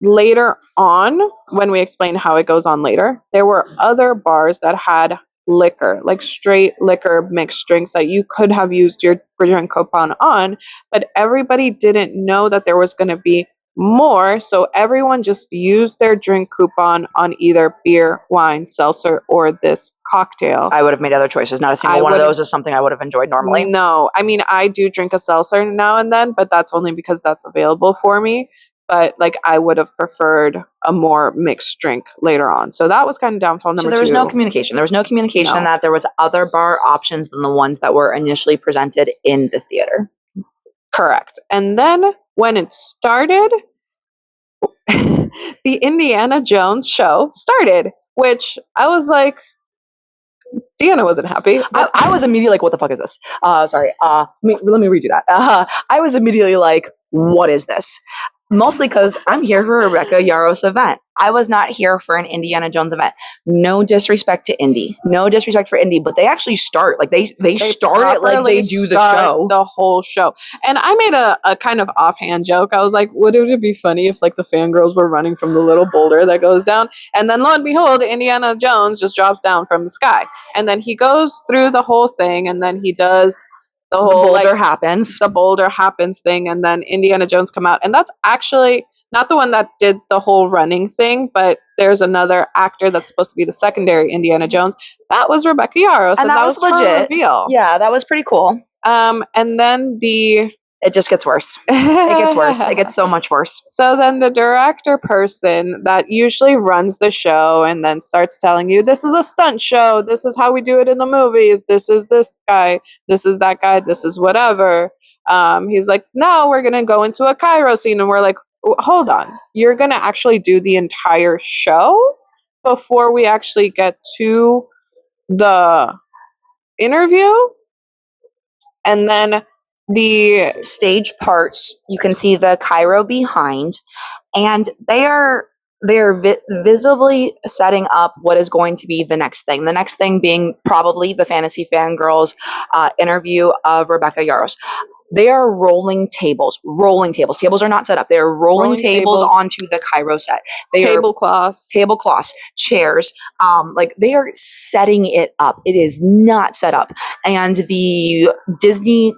later on, when we explain how it goes on later, there were other bars that had liquor, like straight liquor mixed drinks that you could have used your drink coupon on, but everybody didn't know that there was going to be more, so everyone just used their drink coupon on either beer, wine, seltzer, or this cocktail.
I would have made other choices. Not a single one of those is something I would have enjoyed normally.
No, I mean, I do drink a seltzer now and then, but that's only because that's available for me. But like, I would have preferred a more mixed drink later on. So that was kind of downfall number two.
So there was no communication. There was no communication
No.
that there was other bar options than the ones that were initially presented in the theater.
Correct. And then when it started, the Indiana Jones show started, which I was like, Deanna wasn't happy.
I was immediately like, what the fuck is this? Sorry. Let me redo that. I was immediately like, what is this? Mostly because I'm here for a Rebecca Yarros event. I was not here for an Indiana Jones event. No disrespect to Indy. No disrespect for Indy, but they actually start, like they start it like they do the show.
The whole show. And I made a kind of offhand joke. I was like, would it be funny if like the fangirls were running from the little boulder that goes down? And then lo and behold, Indiana Jones just drops down from the sky. And then he goes through the whole thing, and then he does the whole
boulder happens.
The boulder happens thing, and then Indiana Jones come out. And that's actually not the one that did the whole running thing, but there's another actor that's supposed to be the secondary Indiana Jones. That was Rebecca Yarros,
and that was legit.
Her reveal.
Yeah, that was pretty cool.
And then
it just gets worse. It gets worse. It gets so much worse.
So then the director person that usually runs the show and then starts telling you, this is a stunt show. This is how we do it in the movies. This is this guy. This is that guy. This is whatever. He's like, now we're going to go into a Cairo scene. And we're like, hold on. You're going to actually do the entire show before we actually get to the interview? And then the
stage parts, you can see the Cairo behind, and they are visibly setting up what is going to be the next thing. The next thing being probably the Fantasy Fangirls interview of Rebecca Yarros. They are rolling tables. Tables are not set up. They are rolling tables onto the Cairo set. They
tablecloths,
chairs. Like they are setting it up. It is not set up. And the Disney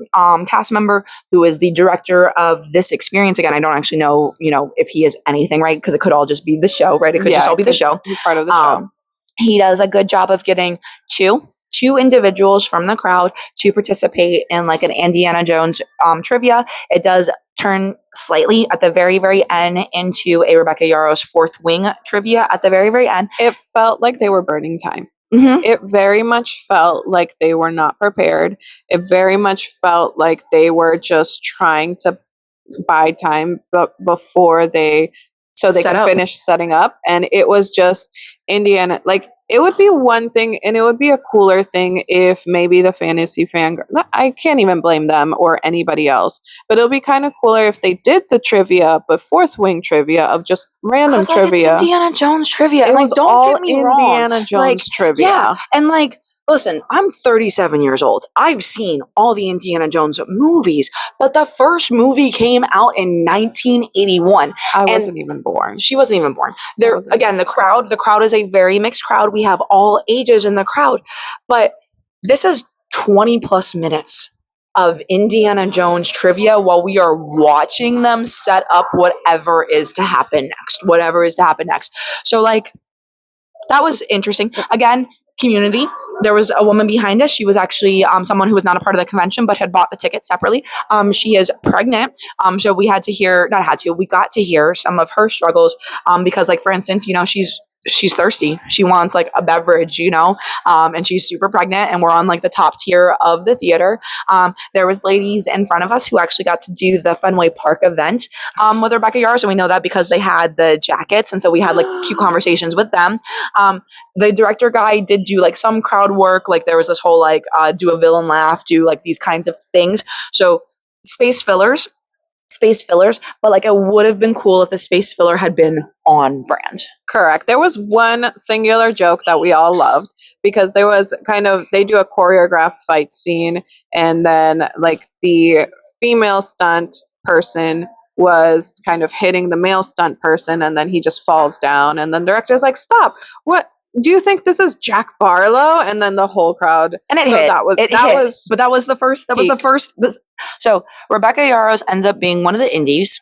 cast member who is the director of this experience, again, I don't actually know, if he is anything, right? Because it could all just be the show, right? It could just all be the show.
He's part of the show.
He does a good job of getting two individuals from the crowd to participate in like an Indiana Jones trivia. It does turn slightly at the very, very end into a Rebecca Yarros Fourth Wing trivia at the very, very end.
It felt like they were burning time. It very much felt like they were not prepared. It very much felt like they were just trying to buy time before they so they
Set
could
up.
finish setting up. And it was just Indiana. Like, it would be one thing, and it would be a cooler thing if maybe the fantasy fan, I can't even blame them or anybody else, but it'll be kind of cooler if they did the trivia, but fourth wing trivia of just random
Because, like, it's
trivia.
Indiana Jones trivia.
It
And, like,
was
don't
all
get me wrong.
Indiana
Like,
Jones trivia.
yeah. And, like, listen, I'm 37 years old. I've seen all the Indiana Jones movies, but the first movie came out in 1981.
I wasn't even born.
She wasn't even born.
I
There
wasn't
again,
even
the crowd is a very mixed crowd. We have all ages in the crowd. But this is 20 plus minutes of Indiana Jones trivia while we are watching them set up whatever is to happen next. So, like, that was interesting. Again, community. There was a woman behind us. She was actually someone who was not a part of the convention but had bought the ticket separately. She is pregnant. So we got to hear some of her struggles because, like, for instance, she's thirsty. She wants, like, a beverage, and she's super pregnant, and we're on, like, the top tier of the theater. There was ladies in front of us who actually got to do the Fenway Park event with Rebecca Yarros, and we know that because they had the jackets, and so we had, like, cute conversations with them. The director guy did do, like, some crowd work, like there was this whole, like, do a villain laugh, do, like, these kinds of things. So space fillers, but, like, it would have been cool if the space filler had been on brand.
Correct. There was one singular joke that we all loved because there was they do a choreographed fight scene, and then, like, the female stunt person was kind of hitting the male stunt person, and then he just falls down, and then the director's like, "Stop! What? Do you think this is Jack Barlow?" And then the whole crowd.
And it
so
hit.
that was
It
that
hit.
was
But that was the first. That was the
peak.
first. So Rebecca Yarros ends up being one of the indies.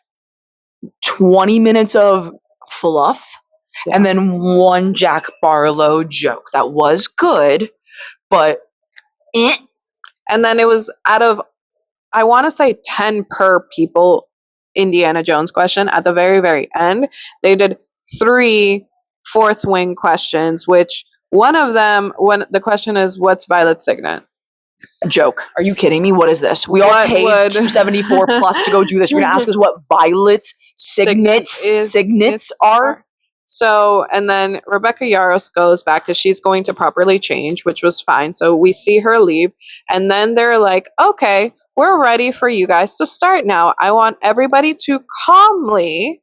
20 minutes of fluff,
Yeah.
and then one Jack Barlow joke that was good, but
And then it was out of, I want to say, 10 per people Indiana Jones question. At the very, very end, they did 3 fourth wing questions, which one of them, when the question is, what's Violet's signet?
joke. Are you kidding me? What is this? We all paid $274 plus to go do this. You're gonna ask us what Violet's signets are?
So, and then Rebecca Yarros goes back because she's going to properly change, which was fine. So we see her leave, and then they're like, okay, we're ready for you guys to start now. I want everybody to calmly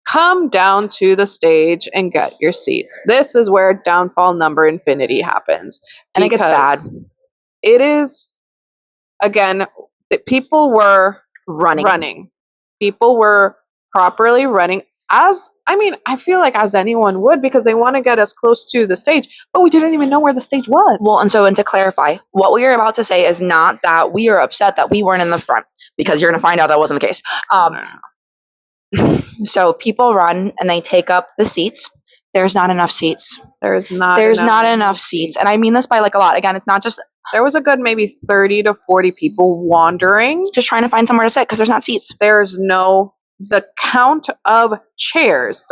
come down to the stage and get your seats. This is where downfall number infinity happens.
And it gets bad.
It is, again, people were
Running.
People were properly running, I feel like as anyone would, because they want to get as close to the stage, but we didn't even know where the stage was.
Well, and to clarify, what we are about to say is not that we are upset that we weren't in the front, because you're going to find out that wasn't the case. So people run and they take up the seats. There's not enough seats.
There's not
enough seats. And I mean this by, like, a lot. Again, it's not just...
There was a good maybe 30 to 40 people wandering.
Just trying to find somewhere to sit because there's not seats.
There's no... The count of chairs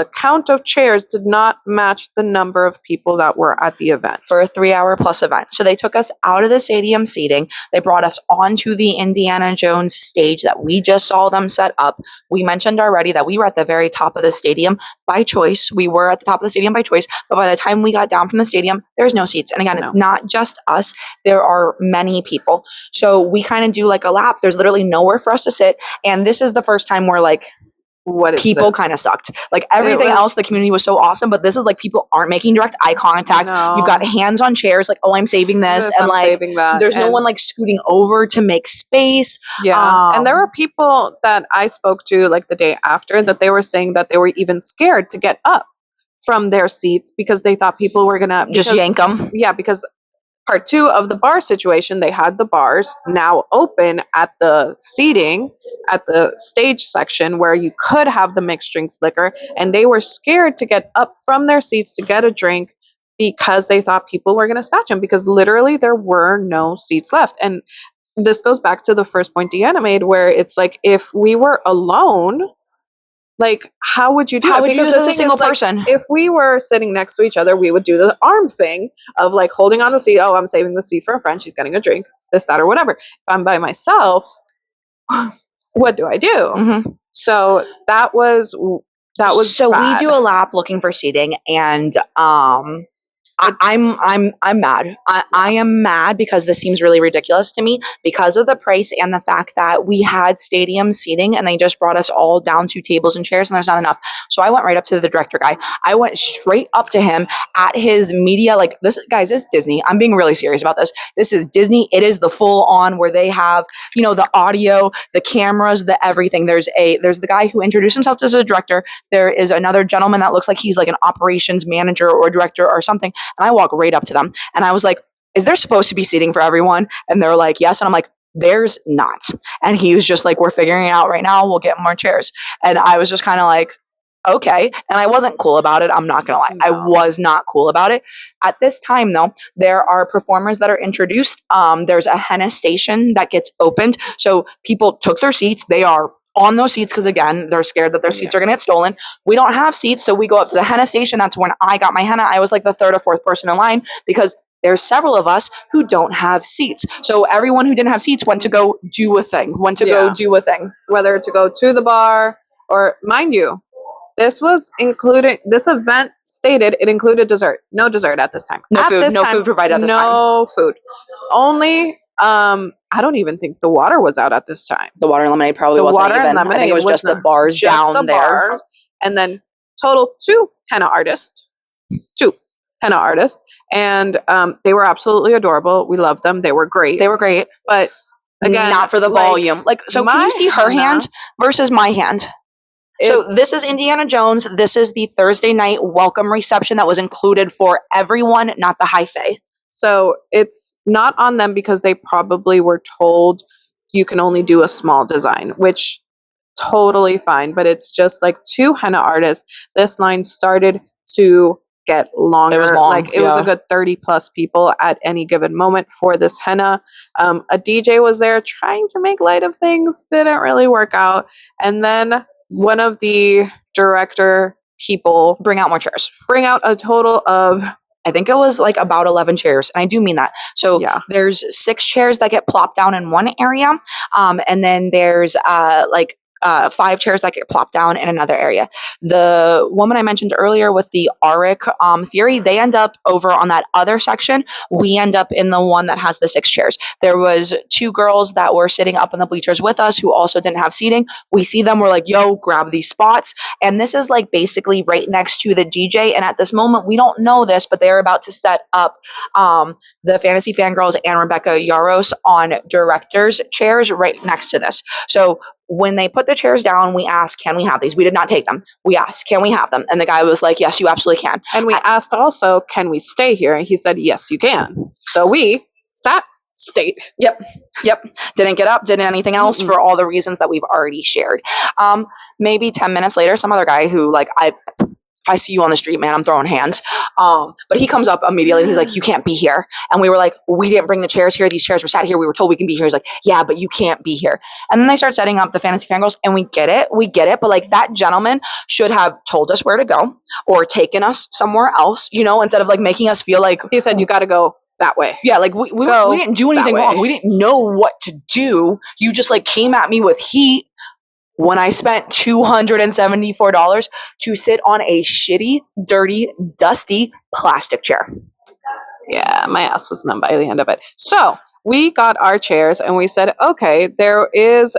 did not match the number of people that were at the event.
For a 3-hour plus event. So they took us out of the stadium seating. They brought us onto the Indiana Jones stage that we just saw them set up. We mentioned already that we were at the very top of the stadium by choice. We were at the top of the stadium by choice. But by the time we got down from the stadium, there's no seats. And again, It's not just us. There are many people. So we kind of do, like, a lap. There's literally nowhere for us to sit. And this is the first time we're like, people kind of sucked. Like, everything else, the community was so awesome, but this is like people aren't making direct eye contact.
No.
You've got hands on chairs, like, oh, I'm saving this, and
I'm saving that.
There's no one, like, scooting over to make space.
Yeah, and there were people that I spoke to, like, the day after, that they were saying that they were even scared to get up from their seats because they thought people were gonna
just yank them.
Yeah, because part 2 of the bar situation, they had the bars now open at the seating, at the stage section where you could have the mixed drinks liquor, and they were scared to get up from their seats to get a drink because they thought people were going to snatch them, because literally there were no seats left. And this goes back to the first point Deanna made, where it's like, if we were alone, Like, how would you do
How
it?
would you do
Because
this
the
as a
thing
single
is, like,
person?
if we were sitting next to each other, we would do the arm thing of like holding on the seat. Oh, I'm saving the seat for a friend. She's getting a drink, this, that, or whatever. If I'm by myself, what do I do?
Mm-hmm.
So that was
So we
bad.
do a lap looking for seating, and I'm mad. I am mad because this seems really ridiculous to me because of the price and the fact that we had stadium seating and they just brought us all down to tables and chairs and there's not enough. So I went right up to the director guy. I went straight up to him at his media, like, this, guys, this is Disney. I'm being really serious about this. This is Disney. It is the full on where they have, you know, the audio, the cameras, the everything. There's the guy who introduced himself as a director. There is another gentleman that looks like he's like an operations manager or director or something. And I walk right up to them and I was like, is there supposed to be seating for everyone? And they're like, yes. And I'm like, there's not. And he was just like, we're figuring it out right now. We'll get more chairs. And I was just kind of like, okay. And I wasn't cool about it. I'm not going to lie. I was not cool about it. At this time, though, there are performers that are introduced. There's a henna station that gets opened. So people took their seats. They are on those seats because, again, they're scared that their seats are going to get stolen. We don't have seats, so we go up to the henna station. That's when I got my henna. I was like the third or fourth person in line because there's several of us who don't have seats. So everyone who didn't have seats went to go do a thing,
Whether to go to the bar or, mind you, this event stated it included dessert. No dessert at this time.
No food provided at this time.
No food. Only, I don't even think the water was out at this time.
The water and lemonade probably wasn't even. I think it was just the bars down there.
And then total two henna artists. And they were absolutely adorable. We loved them. They were great. But again,
not for the volume. Like, so can you see her hand versus my hand? So this is Indiana Jones. This is the Thursday night welcome reception that was included for everyone, not the high fae.
So it's not on them because they probably were told you can only do a small design, which totally fine. But it's just like two henna artists. This line started to get longer.
It was long,
like it was a good 30 plus people at any given moment for this henna. A DJ was there trying to make light of things, didn't really work out. And then one of the director people
bring out more chairs.
Bring out a total of,
I think it was like about 11 chairs. And I do mean that. So there's 6 chairs that get plopped down in one area. And then there's 5 chairs that get plopped down in another area. The woman I mentioned earlier with the auric theory, they end up over on that other section. We end up in the one that has the 6 chairs. There was 2 girls that were sitting up in the bleachers with us who also didn't have seating. We see them, we're like, yo, grab these spots. And this is like basically right next to the DJ. And at this moment, we don't know this, but they're about to set up the Fantasy Fangirls and Rebecca Yaros on directors' chairs right next to this. So when they put the chairs down, we asked, can we have these? We did not take them. We asked, can we have them? And the guy was like, yes, you absolutely can.
And we asked also, can we stay here? And he said, yes, you can. So we stayed.
Yep. Didn't get up, didn't anything else for all the reasons that we've already shared. Maybe 10 minutes later, some other guy who, like, if I see you on the street, man, I'm throwing hands. But he comes up immediately and he's like, you can't be here. And we were like, we didn't bring the chairs here. These chairs were sat here. We were told we can be here. He's like, yeah, but you can't be here. And then they start setting up the Fantasy Fangirls and we get it. But like, that gentleman should have told us where to go or taken us somewhere else, you know, instead of like making us feel like,
he said, you got to go that way.
Yeah, like we didn't do anything wrong. We didn't know what to do. You just like came at me with heat when I spent $274 to sit on a shitty, dirty, dusty plastic chair.
Yeah, my ass was numb by the end of it. So we got our chairs and we said, okay, there is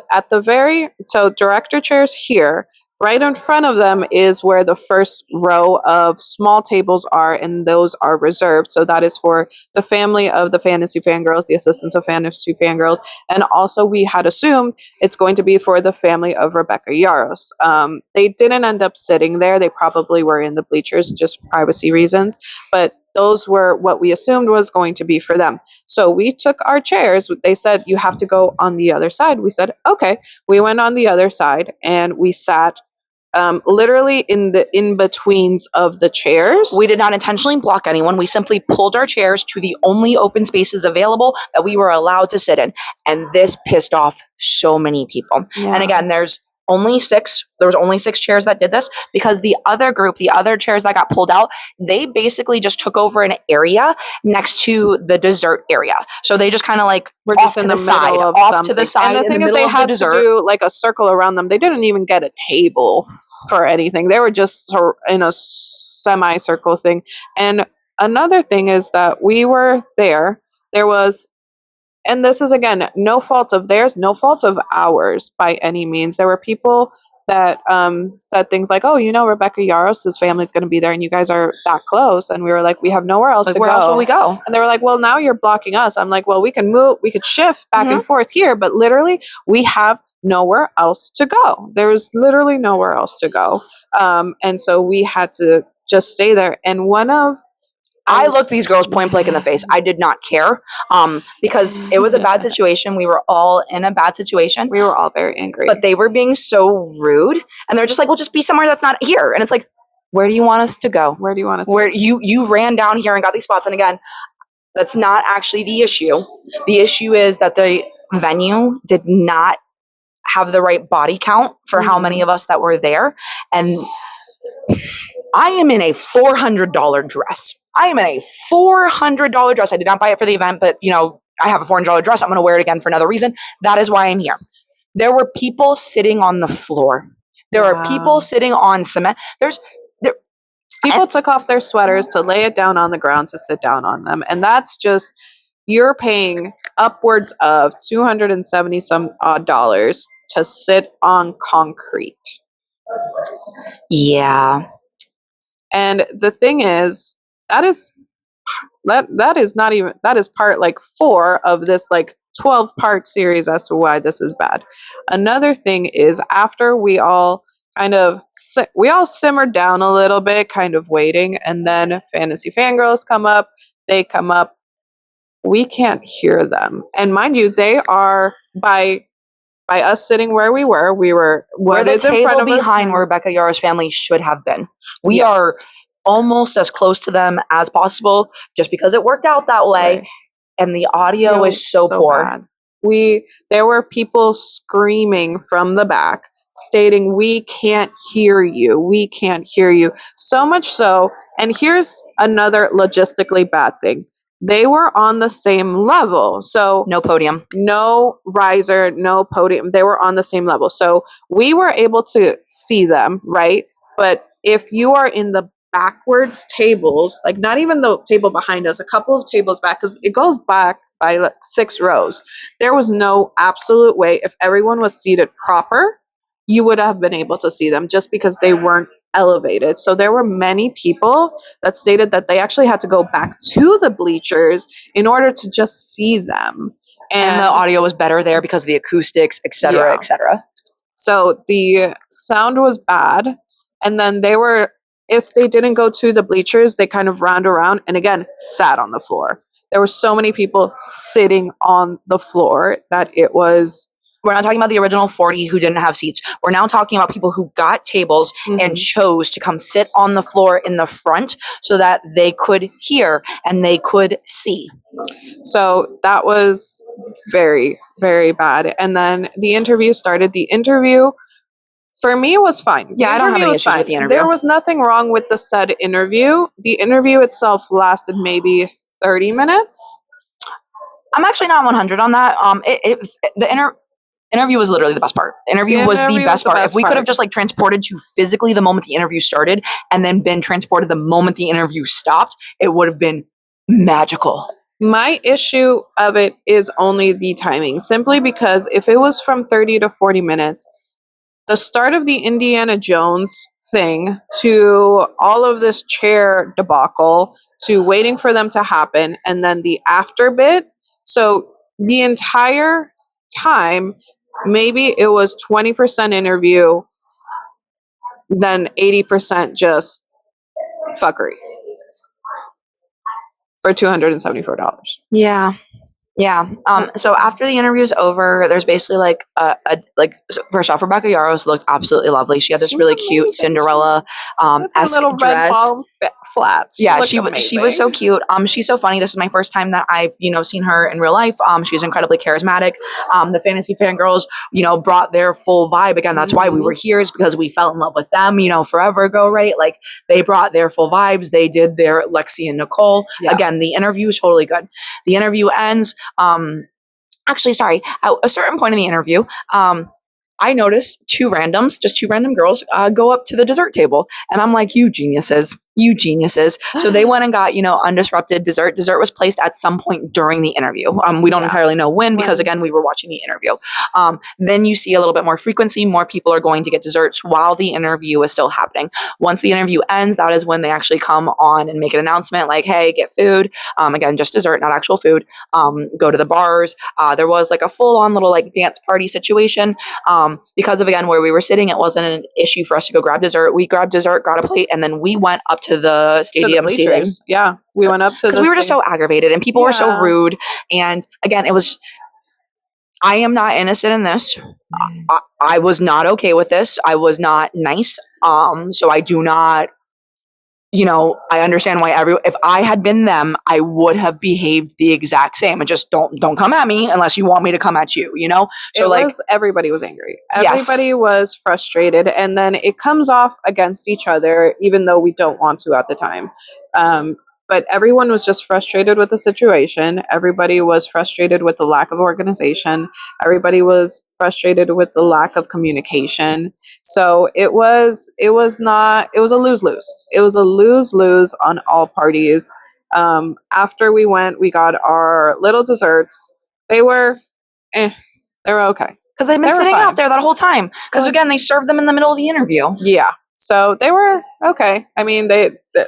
so director chairs here. Right in front of them is where the first row of small tables are, and those are reserved. So that is for the family of the Fantasy Fangirls, the assistants of Fantasy Fangirls, and also we had assumed it's going to be for the family of Rebecca Yaros. They didn't end up sitting there. They probably were in the bleachers, just privacy reasons, but those were what we assumed was going to be for them. So we took our chairs. They said, you have to go on the other side. We said, okay. We went on the other side and we sat literally in the in-betweens of the chairs.
We did not intentionally block anyone. We simply pulled our chairs to the only open spaces available that we were allowed to sit in. And this pissed off so many people. Yeah. And again, there's there was only 6 chairs that did this, because the other group, the other chairs that got pulled out, they basically just took over an area next to the dessert area. So they just kind of like
We're
off
just in
to
the
the side,
middle of
off to the
something.
side
And the
in
thing
the
is,
middle
they
of the
had to
dessert.
do like a circle around them. They didn't even get a table for anything. They were just in a semicircle thing. And another thing is that we were there. There was, and this is again, no fault of theirs, no fault of ours by any means. There were people that said things like, "Oh, you know, Rebecca Yaros's family's going to be there, and you guys are that close." And we were like, "We have nowhere else
Like,
to
where
go."
else will we go?
And they were like, "Well, now you're blocking us." I'm like, "Well, we can move, we could shift back and forth here, but literally, we have nowhere else to go. There's literally nowhere else to go." And so we had to just stay there. And one of
I looked these girls point blank in the face. I did not care, because it was a bad situation. We were all in a bad situation.
we were all very angry.
But they were being so rude, and they're just like, "Well, just be somewhere that's not here." And it's like, where do you want us to go?
Where do you want us to
Where
go?
you ran down here and got these spots. And again, that's not actually the issue. The issue is that the venue did not have the right body count for how many of us that were there. And I am in a $400 dress. I am in a $400 dress. I did not buy it for the event, but I have a $400 dress. I'm going to wear it again for another reason. That is why I'm here. There were people sitting on the floor. There are people sitting on cement.
People took off their sweaters to lay it down on the ground to sit down on them. And that's just, you're paying upwards of 270 some odd dollars to sit on concrete.
Yeah.
And the thing is, that is part like 4 of this like 12-part series as to why this is bad. Another thing is, after we all simmered down a little bit, kind of waiting, and then fantasy fangirls come up. They come up. We can't hear them, and mind you, they are by us sitting where we were.
Where the table behind where Rebecca Yara's family should have been. We are almost as close to them as possible, just because it worked out that way. Right. And the audio is so poor.
Bad. There were people screaming from the back, stating, "We can't hear you. We can't hear you." So much so, and here's another logistically bad thing. They were on the same level. So
no podium,
no riser, no podium. They were on the same level. So we were able to see them, right? But if you are in the backwards tables, like not even the table behind us, a couple of tables back, because it goes back by like 6 rows. There was no absolute way, if everyone was seated proper, you would have been able to see them, just because they weren't elevated. So there were many people that stated that they actually had to go back to the bleachers in order to just see them.
And the audio was better there because of the acoustics, etc., etc.
So the sound was bad. And then if they didn't go to the bleachers, they kind of round around and again sat on the floor. There were so many people sitting on the floor that it was.
We're not talking about the original 40 who didn't have seats. We're now talking about people who got tables and chose to come sit on the floor in the front so that they could hear and they could see.
So that was very, very bad. And then the interview started. The interview, for me, was fine.
Yeah, I don't have any issues with the interview.
There was nothing wrong with the said interview. The interview itself lasted maybe 30 minutes.
I'm actually not 100 on that. The interview was literally the best part. The interview was the best part. If we could have just like transported to physically the moment the interview started and then been transported the moment the interview stopped, it would have been magical.
My issue of it is only the timing, simply because if it was from 30 to 40 minutes, the start of the Indiana Jones thing to all of this chair debacle to waiting for them to happen and then the after bit. So the entire time, maybe it was 20% interview, then 80% just fuckery for $274.
Yeah. Yeah. So after the interview's over, there's basically like first off, Rebecca Yaros looked absolutely lovely. She had this really cute Cinderella esque dress.
flats.
Yeah,
Looked
she was so
amazing.
cute. She's so funny. This is my first time that I've, seen her in real life. She's incredibly charismatic. The fantasy fangirls, brought their full vibe. Again, that's why we were here, is because we fell in love with them, forever ago, right? Like, they brought their full vibes. They did their Lexi and Nicole.
Yeah.
Again, the interview is totally good. The interview ends. Actually, sorry, at a certain point in the interview, I noticed two random girls, go up to the dessert table. And I'm like, you geniuses. So they went and got, undisrupted dessert. Dessert was placed at some point during the interview. We don't entirely know when, because again, we were watching the interview. Then you see a little bit more frequency. More people are going to get desserts while the interview is still happening. Once the interview ends, that is when they actually come on and make an announcement like, hey, get food. Again, just dessert, not actual food. Go to the bars. There was like a full on little like dance party situation. Because of, again, where we were sitting, it wasn't an issue for us to go grab dessert. We grabbed dessert, got a plate, and then we went up to the stadium seating.
Yeah, we went up to
because we were just so aggravated, and people were so rude. And again, it was, I am not innocent in this. I was not okay with this. I was not nice. So I do not, I understand why if I had been them, I would have behaved the exact same. And just don't come at me unless you want me to come at you, So
everybody was angry.
Yes.
Everybody was frustrated, and then it comes off against each other, even though we don't want to at the time. But everyone was just frustrated with the situation. Everybody was frustrated with the lack of organization. Everybody was frustrated with the lack of communication. So it was a lose-lose. It was a lose-lose on all parties. After we went, we got our little desserts. They were okay.
Because they've been sitting out there that whole time. Because again, they served them in the middle of the interview.
Yeah. So they were okay. I mean,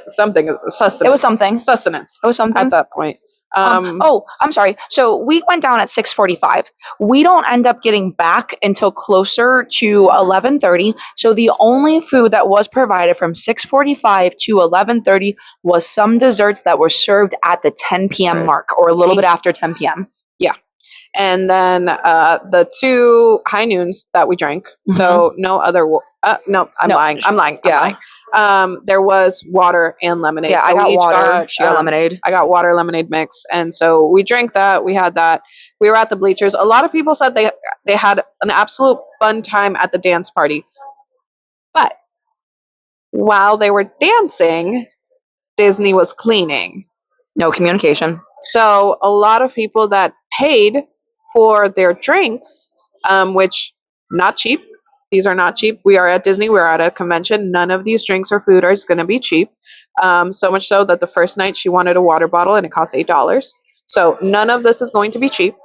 sustenance.
It was something.
Sustenance.
It was something.
At that point.
I'm sorry. So we went down at 6:45. We don't end up getting back until closer to 11:30. So the only food that was provided from 6:45 to 11:30 was some desserts that were served at the 10 p.m. mark, or a little bit after 10 p.m.
Yeah. And then the two high noons that we drank. Mm-hmm. So no other. No, I'm lying. I'm lying. There was water and lemonade.
Yeah,
so
I got water. She got lemonade.
I got water, lemonade mix, and so we drank that. We had that. We were at the bleachers. A lot of people said they had an absolute fun time at the dance party, but while they were dancing, Disney was cleaning.
No communication.
So a lot of people that paid for their drinks, which not cheap. These are not cheap. We are at Disney. We're at a convention. None of these drinks or food are going to be cheap. So much so that the first night she wanted a water bottle and it cost $8. So none of this is going to be cheap.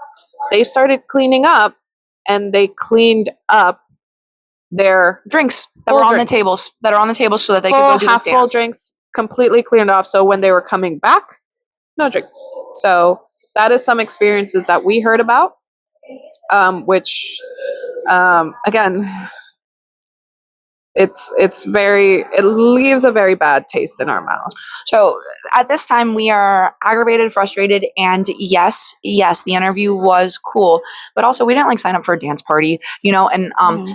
They started cleaning up, and they cleaned up their
drinks that were on the tables. That are on the tables so that they could go do this dance.
Full drinks, completely cleaned off. So when they were coming back, no drinks. So that is some experiences that we heard about, which, again, it leaves a very bad taste in our mouth.
So at this time we are aggravated, frustrated, and yes, the interview was cool, but also we didn't sign up for a dance party, and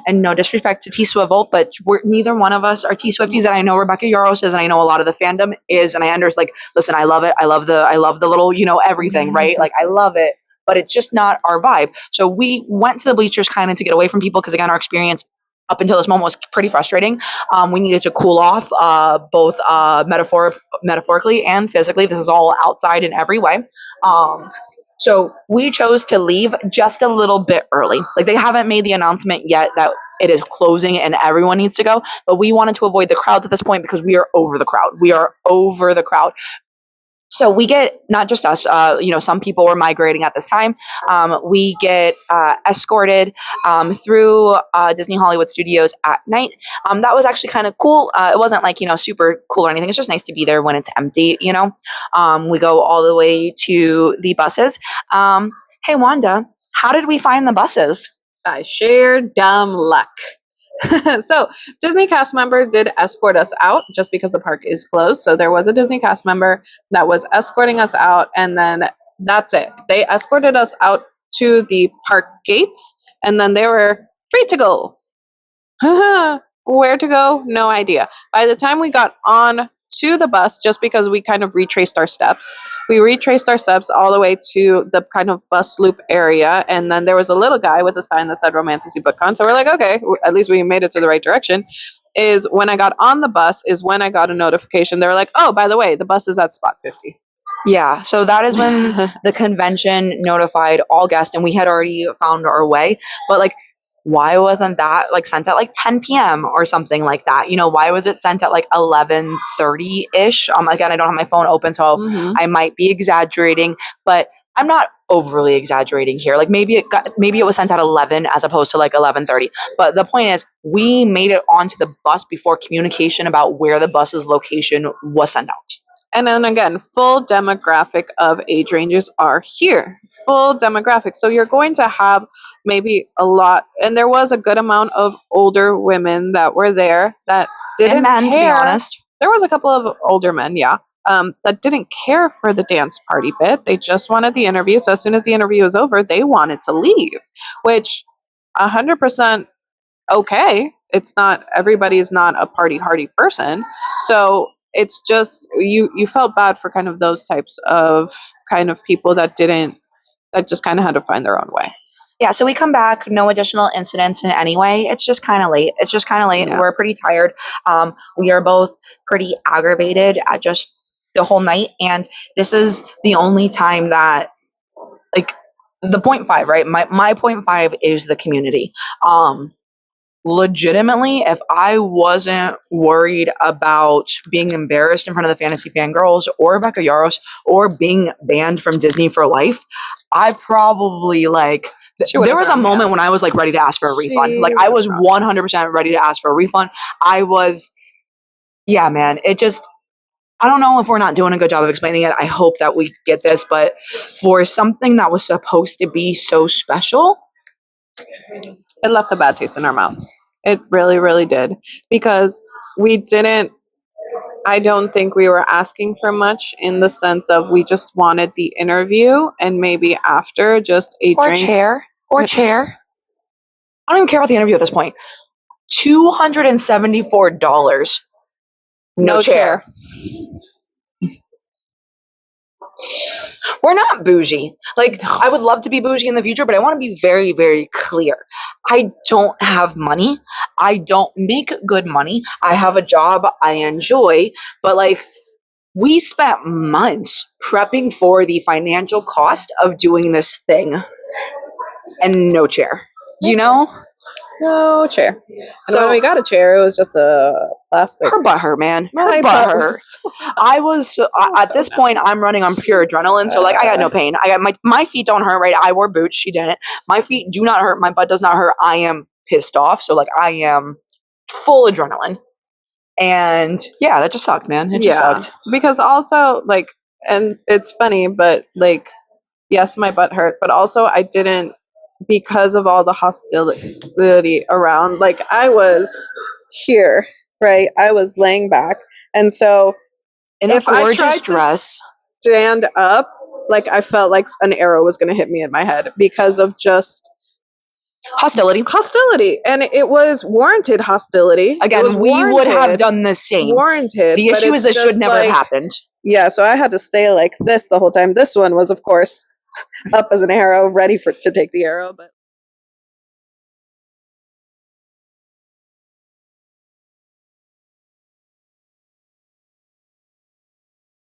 no disrespect to T Swivel, but neither one of us are T Swifties, and I know Rebecca Yaros is, and I know a lot of the fandom is, and I understand, listen, I love it. I love the little, everything, right? I love it, but it's just not our vibe. So we went to the bleachers kind of to get away from people, because again, our experience up until this moment was pretty frustrating. We needed to cool off, both metaphorically and physically. This is all outside in every way. So we chose to leave just a little bit early. They haven't made the announcement yet that it is closing and everyone needs to go, but we wanted to avoid the crowds at this point because we are over the crowd. So we get, not just us, some people were migrating at this time. We get escorted through Disney Hollywood Studios at night. That was actually kind of cool. It wasn't super cool or anything. It's just nice to be there when it's empty, We go all the way to the buses. Hey, Wanda, how did we find the buses?
By sheer dumb luck. So Disney cast members did escort us out just because the park is closed. So there was a Disney cast member that was escorting us out, and then that's it. They escorted us out to the park gates, and then they were free to go. Where to go? No idea. By the time we got on to the bus just because we kind of retraced our steps. We retraced our steps all the way to the kind of bus loop area, and then there was a little guy with a sign that said Romantasy Book Con. So we're like, okay, at least we made it to the right direction. Is when I got on the bus is when I got a notification. They were like, oh, by the way, the bus is at spot 50.
Yeah, so that is when the convention notified all guests, and we had already found our way. But like, why wasn't that like sent at like 10 p.m. or something like that? You know, why was it sent at like 11:30 ish? Again, I don't have my phone open, so I might be exaggerating, but I'm not overly exaggerating here. Like maybe it was sent at 11 as opposed to like 11:30. But the point is, we made it onto the bus before communication about where the bus's location was sent out.
And then again, full demographic of age ranges are here. Full demographic. So you're going to have maybe a lot, and there was a good amount of older women that were there that didn't
and men,
care.
To be honest.
There was a couple of older men, yeah, that didn't care for the dance party bit. They just wanted the interview. So as soon as the interview was over, they wanted to leave, which 100% okay. It's not, everybody's not a party hardy person. So it's just you felt bad for kind of those types of kind of people that just kind of had to find their own way.
Yeah, so we come back, no additional incidents in any way. It's just kind of late.
Yeah.
We're pretty tired. We are both pretty aggravated at just the whole night, and this is the only time that, like, the 0.5, right? My 0.5 is the community. Legitimately, if I wasn't worried about being embarrassed in front of the Fantasy Fangirls or Rebecca Yaros or being banned from Disney for life, I probably there was a moment when I was like ready to ask for a refund. Like I was 100% ready to ask for a refund. Yeah, man, it just, I don't know if we're not doing a good job of explaining it. I hope that we get this, but for something that was supposed to be so special,
it left a bad taste in our mouths. It really, really did. Because I don't think we were asking for much in the sense of we just wanted the interview and maybe after just a
or
drink.
chair. I don't even care about the interview at this point. $274. No chair. We're not bougie. Like, I would love to be bougie in the future, but I want to be very, very clear. I don't have money. I don't make good money. I have a job I enjoy, but like, we spent months prepping for the financial cost of doing this thing and no chair, you know?
No chair. And
So
when we got a chair, it was just a plastic.
her butt hurt, man.
My
Her butt hurt. I was at this point, I'm running on pure adrenaline, so like I got no pain. I got my feet don't hurt, right? I wore boots, she didn't. My feet do not hurt, my butt does not hurt. I am pissed off, so like I am full adrenaline. And yeah, that just sucked, man. It just sucked.
Because also like, and it's funny, but like, yes, my butt hurt, but also I didn't, because of all the hostility around, like I was here, right? I was laying back. And so
In a gorgeous dress,
to stand up, like I felt like an arrow was going to hit me in my head because of just
hostility.
And it was warranted hostility.
Again, we would have done the same.
Warranted.
The issue is this should never have happened.
Yeah, so I had to stay like this the whole time. This one was, of course, up as an arrow, ready to take the arrow, but